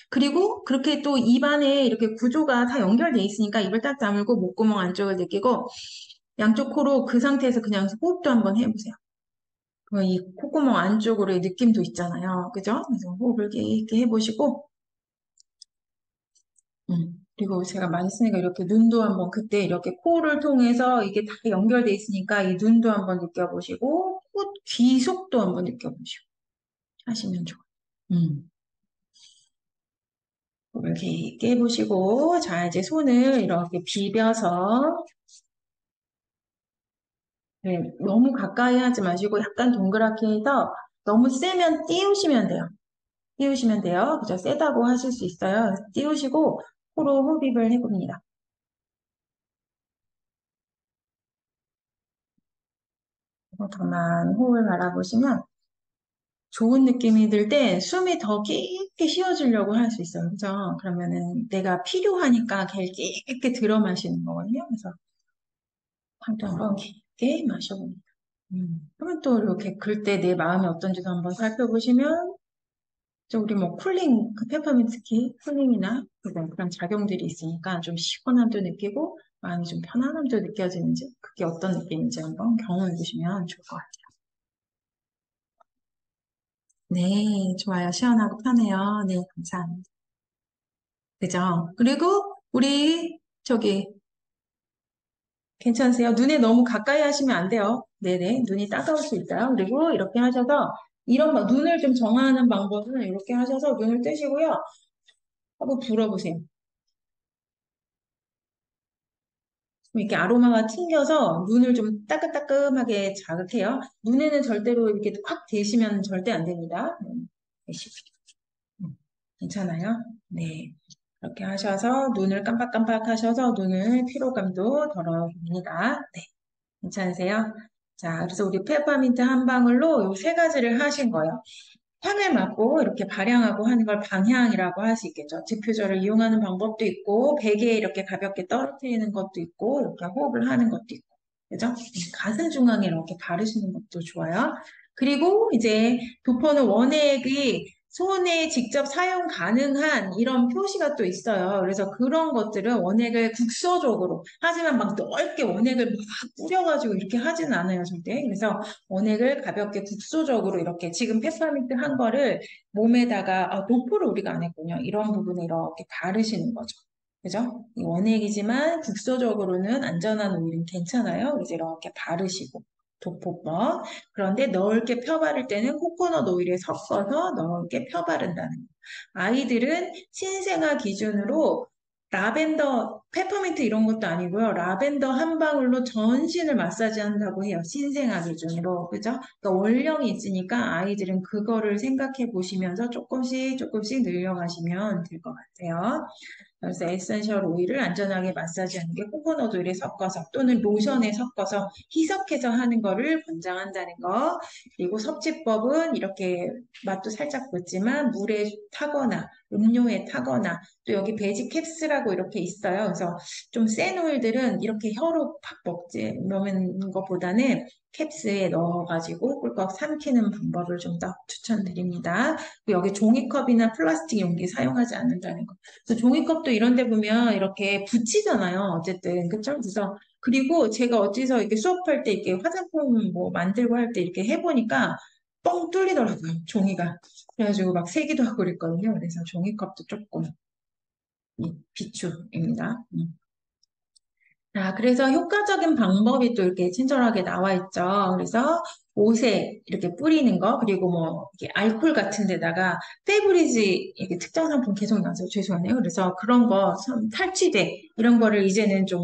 그리고 그렇게 또 입안에 이렇게 구조가 다 연결돼 있으니까 입을 딱 다물고 목구멍 안쪽을 느끼고 양쪽 코로 그 상태에서 그냥 호흡도 한번 해보세요. 이 콧구멍 안쪽으로의 느낌도 있잖아요. 그죠? 그래서 호흡을 깊게 해보시고, 그리고 제가 많이 쓰니까 이렇게 눈도 한번 그때 이렇게 코를 통해서 이게 다 연결돼 있으니까 이 눈도 한번 느껴보시고, 귀 속도 한번 느껴보시고 하시면 좋아요. 호흡을 깊게 해보시고, 자, 이제 손을 이렇게 비벼서, 네, 너무 가까이 하지 마시고 약간 동그랗게 해서 너무 세면 띄우시면 돼요. 띄우시면 돼요. 그죠? 세다고 하실 수 있어요. 그래서 띄우시고 코로 흡입을 해봅니다. 그리고 가만 호흡을 바라보시면 좋은 느낌이 들 때 숨이 더 깊게 쉬어지려고 할 수 있어요. 그죠? 그러면은 내가 필요하니까 걔를 깊게 들어 마시는 거거든요. 그래서 한번 깊게 마셔봅니다. 그러면 또 이렇게 글 때 내 마음이 어떤지도 한번 살펴보시면, 저 우리 뭐 쿨링, 그 페퍼민트키 쿨링이나 그런 작용들이 있으니까 좀 시원함도 느끼고 마음이 좀 편안함도 느껴지는지, 그게 어떤 느낌인지 한번 경험해 보시면 좋을 것 같아요. 네, 좋아요. 시원하고 편해요. 네, 감사합니다. 그죠? 그리고 우리 저기 괜찮으세요? 눈에 너무 가까이 하시면 안 돼요. 네네, 눈이 따가울 수 있어요. 그리고 이렇게 하셔서 눈을 좀 정하는 방법은 이렇게 하셔서 눈을 뜨시고요. 한번 불어보세요. 이렇게 아로마가 튕겨서 눈을 좀 따끈따끈하게 자극해요. 눈에는 절대로 이렇게 확 대시면 절대 안 됩니다. 대시고. 괜찮아요? 네. 이렇게 하셔서 눈을 깜빡깜빡 하셔서 눈을 피로감도 덜어줍니다. 네. 괜찮으세요? 자, 그래서 우리 페퍼민트 한 방울로 이 세 가지를 하신 거예요. 향을 맡고 이렇게 발향하고 하는 걸 방향이라고 할 수 있겠죠. 디퓨저를 이용하는 방법도 있고, 베개에 이렇게 가볍게 떨어뜨리는 것도 있고, 이렇게 호흡을 하는 것도 있고, 그죠? 가슴 중앙에 이렇게 바르시는 것도 좋아요. 그리고 이제 도포는 원액이 손에 직접 사용 가능한 이런 표시가 또 있어요. 그래서 그런 것들은 원액을 국소적으로, 하지만 막 넓게 원액을 막 뿌려가지고 이렇게 하지는 않아요, 절대. 그래서 원액을 가볍게 국소적으로 이렇게 지금 페퍼민트 한 거를 몸에다가, 노포를 우리가 안 했군요. 이런 부분에 이렇게 바르시는 거죠. 그죠? 이 원액이지만 국소적으로는 안전한 오일은 괜찮아요. 그래서 이렇게 바르시고. 도포법. 그런데 넓게 펴 바를 때는 코코넛 오일에 섞어서 넓게 펴 바른다는 거. 아이들은 신생아 기준으로 라벤더, 페퍼민트 이런 것도 아니고요. 라벤더 한 방울로 전신을 마사지 한다고 해요. 신생아 기준으로. 그죠? 그러니까 원령이 있으니까 아이들은 그거를 생각해 보시면서 조금씩 늘려가시면 될 것 같아요. 그래서 에센셜 오일을 안전하게 마사지하는 게 코코넛 오일에 섞어서 또는 로션에 섞어서 희석해서 하는 거를 권장한다는 거. 그리고 섭취법은 이렇게 맛도 살짝 붙지만 물에 타거나 음료에 타거나 또 여기 베지 캡스라고 이렇게 있어요. 그래서 좀 센 오일들은 이렇게 혀로 팍 먹는 것보다는 캡스에 넣어가지고 꿀꺽 삼키는 방법을 좀 더 추천드립니다. 그리고 여기 종이컵이나 플라스틱 용기 사용하지 않는다는 거. 그래서 종이컵도 이런 데 보면 이렇게 붙이잖아요. 어쨌든. 그쵸? 그래서 그리고 제가 어디서 이렇게 수업할 때 이렇게 화장품 뭐 만들고 할 때 이렇게 해보니까 뻥 뚫리더라고요. 종이가. 그래가지고 막 세기도 하고 그랬거든요. 그래서 종이컵도 조금 비추입니다. 자, 그래서 효과적인 방법이 또 이렇게 친절하게 나와 있죠. 그래서 옷에 이렇게 뿌리는 거, 그리고 뭐, 이렇게 알콜 같은 데다가 페브리지, 이렇게 특정 상품 계속 나와서 죄송하네요. 그래서 그런 거, 탈취제, 이런 거를 이제는 좀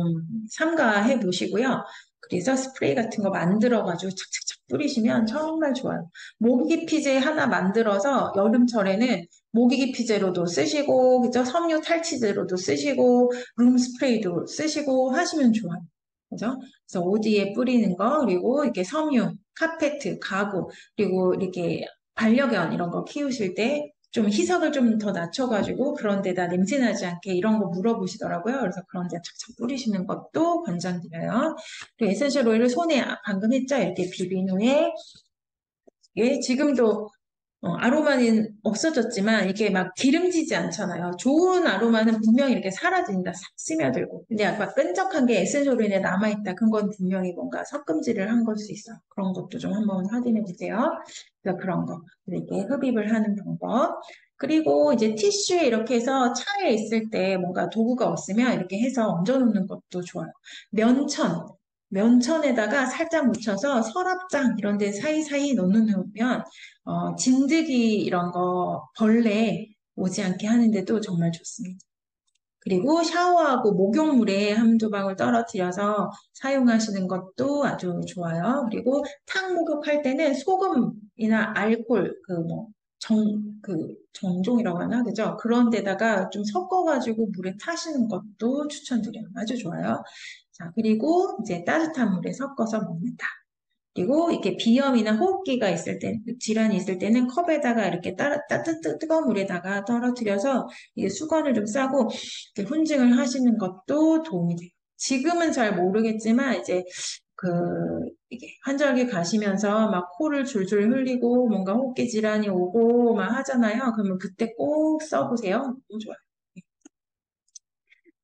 삼가해 보시고요. 그래서 스프레이 같은 거 만들어가지고 착착착 뿌리시면 정말 좋아요. 모기 피제 하나 만들어서 여름철에는 모기기 피제로도 쓰시고, 그죠? 섬유 탈취제로도 쓰시고, 룸 스프레이도 쓰시고 하시면 좋아요. 그죠? 그래서 어디에 뿌리는 거, 그리고 이렇게 섬유, 카페트, 가구, 그리고 이렇게 반려견 이런 거 키우실 때 좀 희석을 좀 더 낮춰가지고 그런 데다 냄새 나지 않게 이런 거 물어보시더라고요. 그래서 그런 데 착착 뿌리시는 것도 권장드려요. 그리고 에센셜 오일을 손에 방금 했죠? 이렇게 비빈 후에 예, 지금도 아로마는 없어졌지만 이게 막 기름지지 않잖아요. 좋은 아로마는 분명히 이렇게 사라진다, 싹 스며들고. 근데 아까 끈적한 게 에센셜 오일에 남아있다. 그건 분명히 뭔가 섞음질을 한 걸 수 있어요. 그런 것도 좀 한번 확인해 보세요. 그래서 그런 거. 이렇게 흡입을 하는 방법. 그리고 이제 티슈에 이렇게 해서 차에 있을 때 뭔가 도구가 없으면 이렇게 해서 얹어놓는 것도 좋아요. 면천. 면천에다가 살짝 묻혀서 서랍장 이런 데 사이사이 넣어놓으면 진드기 이런 거 벌레 오지 않게 하는데도 정말 좋습니다. 그리고 샤워하고 목욕물에 한두 방울 떨어뜨려서 사용하시는 것도 아주 좋아요. 그리고 탕 목욕할 때는 소금이나 알코올, 정종이라고 하나? 그죠? 그런 데다가 좀 섞어가지고 물에 타시는 것도 추천드려요. 아주 좋아요. 자, 그리고 이제 따뜻한 물에 섞어서 먹는다. 그리고 이렇게 비염이나 호흡기가 있을 때, 질환이 있을 때는 컵에다가 이렇게 뜨거운 물에다가 떨어뜨려서 이게 수건을 좀 싸고 이렇게 훈증을 하시는 것도 도움이 돼요. 지금은 잘 모르겠지만 이제 그 이게 환절기 가시면서 막 코를 줄줄 흘리고 뭔가 호흡기 질환이 오고 막 하잖아요. 그러면 그때 꼭 써보세요. 너무 좋아요.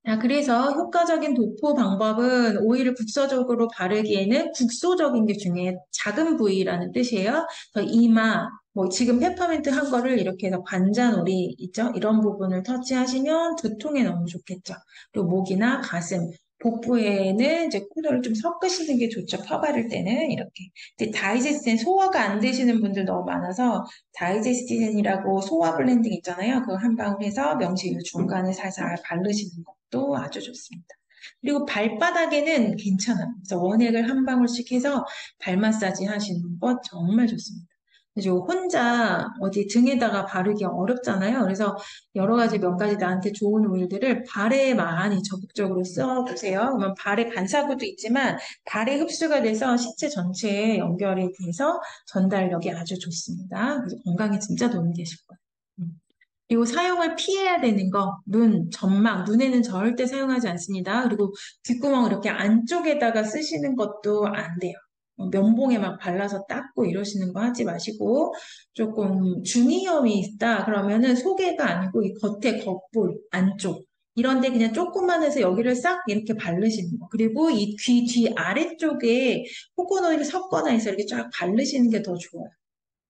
자, 그래서 효과적인 도포 방법은 오일을 국소적으로 바르기에는 국소적인 게 중요해요. 작은 부위라는 뜻이에요. 그래서 이마, 뭐 지금 페퍼민트 한 거를 이렇게 해서 관자놀이 있죠? 이런 부분을 터치하시면 두통에 너무 좋겠죠. 그리고 목이나 가슴, 복부에는 이제 쿨러를 좀 섞으시는 게 좋죠. 펴 바를 때는 이렇게. 근데 다이제스틴 소화가 안 되시는 분들 너무 많아서 다이제스틴이라고 소화 블렌딩 있잖아요. 그거 한 방울 해서 명시유 중간에 살살 바르시는 것도 아주 좋습니다. 그리고 발바닥에는 괜찮아요. 그래서 원액을 한 방울씩 해서 발 마사지 하시는 것 정말 좋습니다. 그리고 혼자 어디 등에다가 바르기 어렵잖아요. 그래서 여러 가지 몇 가지 나한테 좋은 오일들을 발에 많이 적극적으로 써보세요. 그러면 발에 반사구도 있지만 발에 흡수가 돼서 신체 전체에 연결이 돼서 전달력이 아주 좋습니다. 그래서 건강에 진짜 도움이 되실 거예요. 그리고 사용을 피해야 되는 거, 눈, 점막, 눈에는 절대 사용하지 않습니다. 그리고 귓구멍 이렇게 안쪽에다가 쓰시는 것도 안 돼요. 면봉에 막 발라서 닦고 이러시는 거 하지 마시고 조금 중이염이 있다 그러면은 속에가 아니고 이 겉에 겉볼 안쪽 이런데 그냥 조금만 해서 여기를 싹 이렇게 바르시는 거. 그리고 이 귀 뒤 아래쪽에 코코넛을 섞거나 해서 이렇게 쫙 바르시는 게 더 좋아요.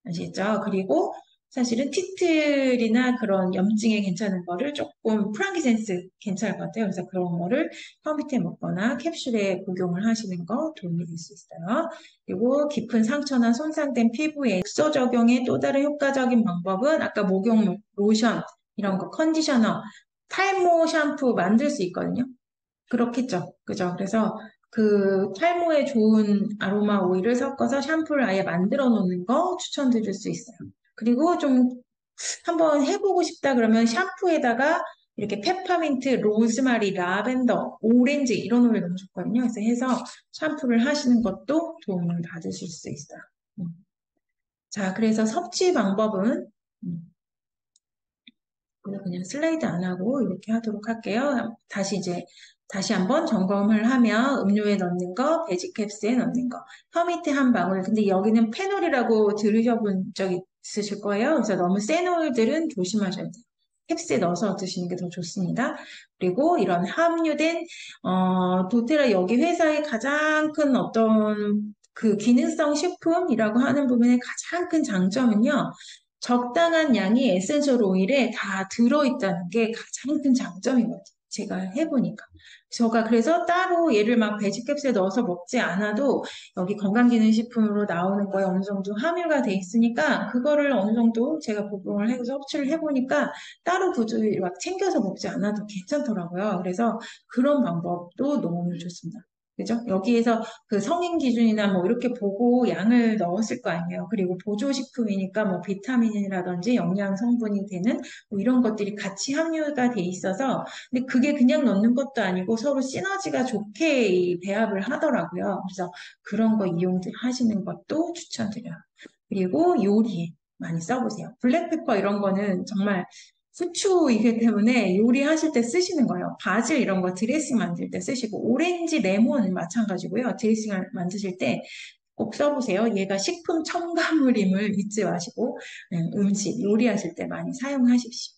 아시겠죠? 그리고 사실은 티틀이나 그런 염증에 괜찮은 거를 조금 프랑기센스 괜찮을 것 같아요. 그래서 그런 거를 혀 밑에 먹거나 캡슐에 복용을 하시는 거 도움이 될 수 있어요. 그리고 깊은 상처나 손상된 피부에 국소 적용의 또 다른 효과적인 방법은 아까 목욕물, 로션, 이런 거, 컨디셔너, 탈모 샴푸 만들 수 있거든요. 그렇겠죠. 그죠? 그래서 그 탈모에 좋은 아로마 오일을 섞어서 샴푸를 아예 만들어 놓는 거 추천드릴 수 있어요. 그리고 좀 한번 해보고 싶다 그러면 샴푸에다가 이렇게 페퍼민트, 로즈마리, 라벤더, 오렌지 이런 오일 너무 좋거든요. 그래서 해서 샴푸를 하시는 것도 도움을 받으실 수 있어요. 음. 자, 그래서 섭취 방법은 그냥 슬라이드 안 하고 이렇게 하도록 할게요. 다시 한번 점검을 하면 음료에 넣는 거, 베지캡스에 넣는 거, 혀 밑에 한 방울. 근데 여기는 페놀이라고 들으셔본 적 있으실 거예요. 그래서 너무 센 오일들은 조심하셔야 돼요. 캡스에 넣어서 드시는 게 더 좋습니다. 그리고 이런 함유된 도테라 여기 회사의 가장 큰 어떤 그 기능성 식품이라고 하는 부분의 가장 큰 장점은요. 적당한 양의 에센셜 오일에 다 들어있다는 게 가장 큰 장점이거든요. 제가 해보니까. 제가 그래서 따로 얘를 막 베지캡슐에 넣어서 먹지 않아도 여기 건강기능식품으로 나오는 거에 어느 정도 함유가 돼 있으니까 그거를 어느 정도 제가 복용을 해서 섭취를 해보니까 따로 굳이 막 챙겨서 먹지 않아도 괜찮더라고요. 그래서 그런 방법도 너무 좋습니다. 그죠? 여기에서 그 성인 기준이나 뭐 이렇게 보고 양을 넣었을 거 아니에요. 그리고 보조식품이니까 뭐 비타민이라든지 영양 성분이 되는 뭐 이런 것들이 같이 함유가 돼 있어서 근데 그게 그냥 넣는 것도 아니고 서로 시너지가 좋게 이 배합을 하더라고요. 그래서 그런 거 이용하시는 것도 추천드려요. 그리고 요리에 많이 써보세요. 블랙페퍼 이런 거는 정말 후추이기 때문에 요리하실 때 쓰시는 거예요. 바질 이런 거 드레싱 만들 때 쓰시고 오렌지 레몬 마찬가지고요. 드레싱을 만드실 때 꼭 써보세요. 얘가 식품 첨가물임을 잊지 마시고 음식 요리하실 때 많이 사용하십시오.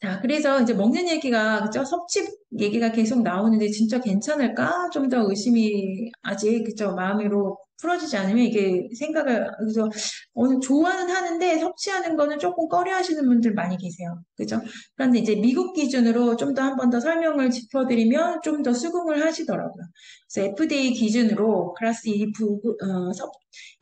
자, 그래서 이제 먹는 얘기가, 그죠? 섭취 얘기가 계속 나오는데 진짜 괜찮을까? 좀 더 의심이 아직, 그죠? 마음으로 풀어지지 않으면 이게 생각을, 그죠? 어느 좋아는 하는데 섭취하는 거는 조금 꺼려 하시는 분들 많이 계세요. 그죠? 그런데 이제 미국 기준으로 좀 더 한 번 더 설명을 짚어드리면 좀 더 수긍을 하시더라고요. 그래서 FDA 기준으로 클래스 2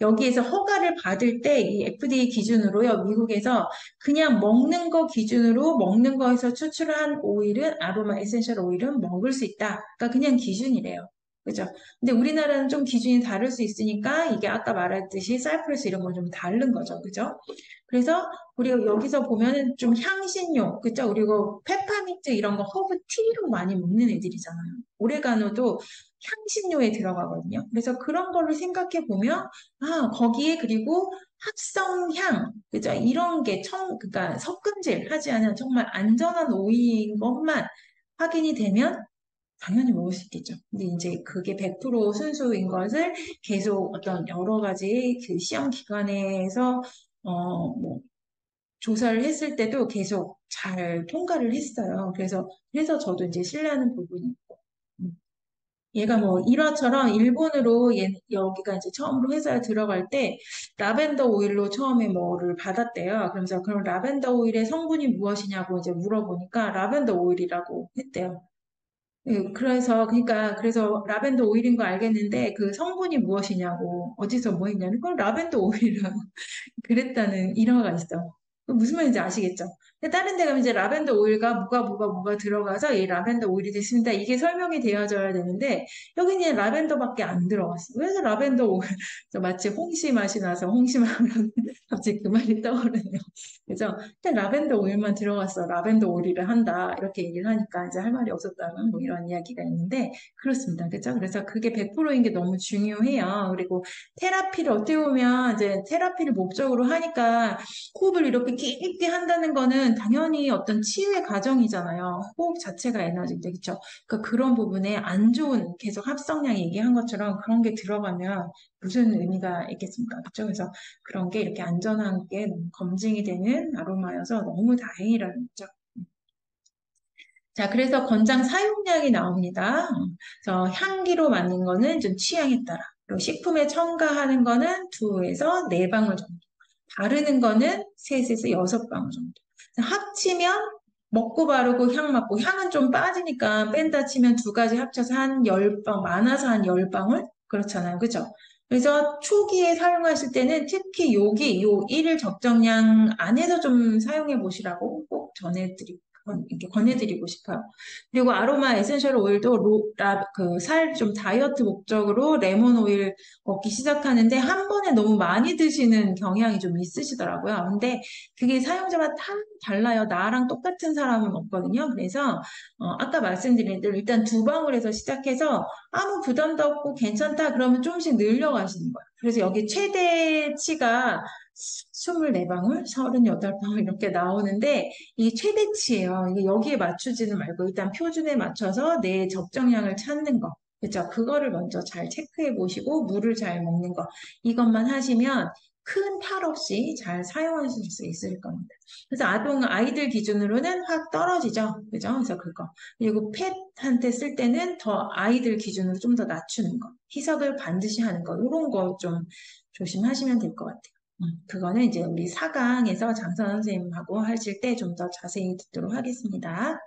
여기에서 허가를 받을 때 이 FDA 기준으로요, 미국에서 그냥 먹는 거 기준으로 먹는 거에서 추출한 오일은 아로마 에센셜 오일은 먹을 수 있다. 그러니까 그냥 기준이래요. 그죠? 근데 우리나라는 좀 기준이 다를 수 있으니까 이게 아까 말했듯이 사이프러스 이런 건 좀 다른 거죠. 그죠? 그래서 우리가 여기서 보면은 좀 향신료, 그죠? 그리고 페퍼민트 이런 거 허브 티로 많이 먹는 애들이잖아요. 오레가노도 향신료에 들어가거든요. 그래서 그런 거를 생각해 보면, 아, 거기에 그리고 합성향, 그죠? 이런 게 그러니까 섞음질 하지 않은 정말 안전한 오이인 것만 확인이 되면 당연히 먹을 수 있겠죠. 근데 이제 그게 100% 순수인 것을 계속 어떤 여러 가지 그 시험 기관에서 뭐 조사를 했을 때도 계속 잘 통과를 했어요. 그래서 저도 이제 신뢰하는 부분이 있고. 얘가 뭐 일화처럼 일본으로 여기가 이제 처음으로 회사에 들어갈 때 라벤더 오일로 처음에 뭐를 받았대요. 그러면서 그럼 라벤더 오일의 성분이 무엇이냐고 이제 물어보니까 라벤더 오일이라고 했대요. 그래서 라벤더 오일인 거 알겠는데 그 성분이 무엇이냐고 어디서 뭐 했냐면 그건 라벤더 오일이라고 그랬다는 일화가 있어. 그 무슨 말인지 아시겠죠? 근데 다른 데 가면 이제 라벤더 오일과 뭐가 들어가서 이 라벤더 오일이 됐습니다. 이게 설명이 되어져야 되는데 여기는 라벤더밖에 안 들어갔어. 그래서 라벤더 오일 마치 홍시 맛이 나서 홍시하면 갑자기 그 말이 떠오르네요. 그래서 일단 라벤더 오일만 들어갔어. 라벤더 오일을 한다. 이렇게 얘기를 하니까 이제 할 말이 없었다는 뭐 이런 이야기가 있는데 그렇습니다. 그렇죠? 그래서 그게 100%인 게 너무 중요해요. 그리고 테라피를 어떻게 보면 이제 테라피를 목적으로 하니까 호흡을 이렇게 깊게 한다는 거는 당연히 어떤 치유의 과정이잖아요. 호흡 자체가 에너지인데, 그쵸? 그러니까 그런 부분에 안 좋은 계속 합성량 얘기한 것처럼 그런 게 들어가면 무슨 의미가 있겠습니까? 그쵸? 그래서 그런 게 이렇게 안전한 게 검증이 되는 아로마여서 너무 다행이라는 거죠. 자, 그래서 권장 사용량이 나옵니다. 그래서 향기로 만든 거는 좀 취향에 따라. 그리고 식품에 첨가하는 거는 2에서 4방울 정도. 바르는 거는 3에서 6방울 정도. 합치면 먹고 바르고 향 맡고 향은 좀 빠지니까 뺀다 치면 두 가지 합쳐서 한 10방, 많아서 한 10방울? 그렇잖아요. 그죠? 그래서 초기에 사용하실 때는 특히 요 1일 적정량 안에서 좀 사용해 보시라고 꼭 이렇게 권해드리고 싶어요. 그리고 아로마 에센셜 오일도 살 좀 다이어트 목적으로 레몬 오일 먹기 시작하는데 한 번에 너무 많이 드시는 경향이 좀 있으시더라고요. 근데 그게 사용자가 다 달라요. 나랑 똑같은 사람은 없거든요. 그래서 아까 말씀드린 대로 일단 2방울에서 시작해서 아무 부담도 없고 괜찮다 그러면 조금씩 늘려가시는 거예요. 그래서 여기 최대치가 24방울, 38방울 이렇게 나오는데 이게 최대치예요. 이게 여기에 맞추지는 말고 일단 표준에 맞춰서 내 적정량을 찾는 거. 그죠? 그거를 먼저 잘 체크해 보시고 물을 잘 먹는 거. 이것만 하시면 큰 탈 없이 잘 사용하실 수 있을 겁니다. 그래서 아이들 기준으로는 확 떨어지죠. 그죠? 그래서 그거. 그리고 펫한테 쓸 때는 더 아이들 기준으로 좀 더 낮추는 거. 희석을 반드시 하는 거. 이런 거 좀 조심하시면 될 것 같아요. 그거는 이제 우리 4강에서 장선 선생님하고 하실 때 좀 더 자세히 듣도록 하겠습니다.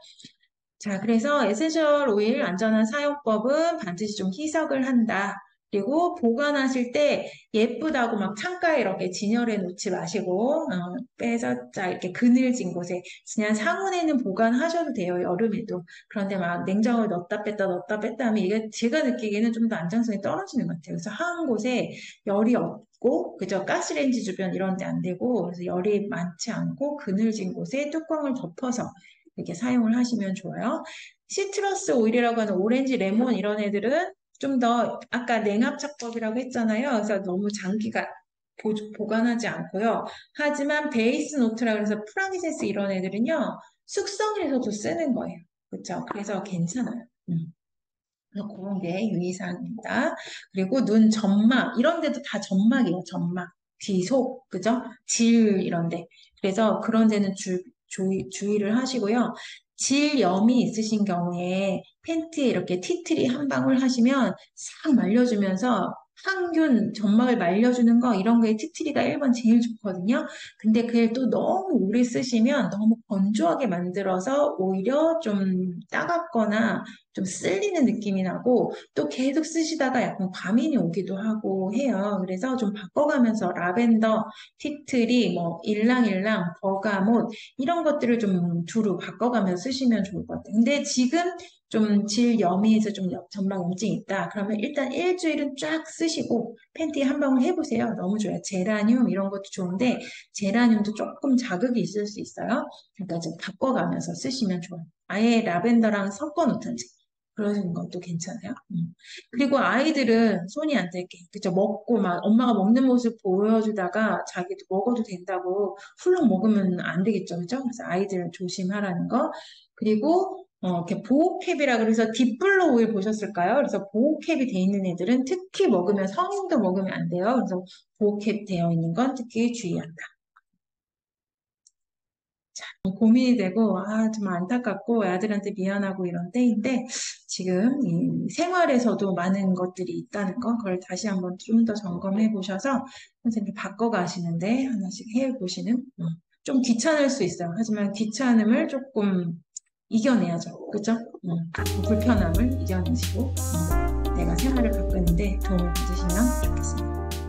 자, 그래서 에센셜 오일 안전한 사용법은 반드시 좀 희석을 한다. 그리고 보관하실 때 예쁘다고 막 창가에 이렇게 진열해 놓지 마시고 빼서 자 이렇게 그늘진 곳에 그냥 상온에는 보관하셔도 돼요. 여름에도. 그런데 막 냉장고에 넣었다 뺐다 하면 이게 제가 느끼기에는 좀 더 안정성이 떨어지는 것 같아요. 그래서 한은 곳에 열이 없고 그저 가스레인지 주변 이런 데 안 되고 그래서 열이 많지 않고 그늘진 곳에 뚜껑을 덮어서 이렇게 사용을 하시면 좋아요. 시트러스 오일이라고 하는 오렌지, 레몬 이런 애들은 좀 더 아까 냉압착법이라고 했잖아요. 그래서 너무 장기가 보관하지 않고요. 하지만 베이스 노트라 그래서 프랑기센스 이런 애들은요. 숙성해서도 쓰는 거예요. 그렇죠? 그래서 괜찮아요. 그래서 그런 게 유의사항입니다. 그리고 눈 점막 이런 데도 다 점막이에요. 점막, 귀, 속, 그죠? 질 이런 데. 그래서 그런 데는 주의를 하시고요. 질염이 있으신 경우에 팬티에 이렇게 티트리 한 방울 하시면 싹 말려주면서 항균, 점막을 말려주는 거 이런 거에 티트리가 1번 제일 좋거든요. 근데 그걸 또 너무 오래 쓰시면 너무 건조하게 만들어서 오히려 좀 따갑거나 좀 쓸리는 느낌이 나고 또 계속 쓰시다가 약간 과민이 오기도 하고 해요. 그래서 좀 바꿔가면서 라벤더, 티트리, 뭐 일랑일랑, 버가못 이런 것들을 좀 두루 바꿔가면서 쓰시면 좋을 것 같아요. 근데 지금 좀 질 여미에서 좀 전방 염증이 있다. 그러면 일단 일주일은 쫙 쓰시고 팬티 한 방울 해보세요. 너무 좋아요. 제라늄 이런 것도 좋은데 제라늄도 조금 자극이 있을 수 있어요. 그러니까 좀 바꿔가면서 쓰시면 좋아요. 아예 라벤더랑 섞어 놓든지 그러는 것도 괜찮아요. 그리고 아이들은 손이 안 대게 그죠? 먹고 막 엄마가 먹는 모습 보여주다가 자기도 먹어도 된다고 훌렁 먹으면 안 되겠죠, 그죠? 그래서 아이들 조심하라는 거. 그리고 이렇게 보호캡이라 그래서 딥블루 오일 보셨을까요? 그래서 보호캡이 돼 있는 애들은 특히 먹으면 성인도 먹으면 안 돼요. 그래서 보호캡 되어 있는 건 특히 주의한다. 고민이 되고, 아, 좀 안타깝고, 아들한테 미안하고 이런 때인데, 지금 이 생활에서도 많은 것들이 있다는 거, 그걸 다시 한번 좀 더 점검해 보셔서, 선생님 바꿔가시는데 하나씩 해 보시는, 좀 귀찮을 수 있어요. 하지만 귀찮음을 조금 이겨내야죠. 그죠? 불편함을 이겨내시고, 내가 생활을 바꾸는데 도움을 받으시면 좋겠습니다.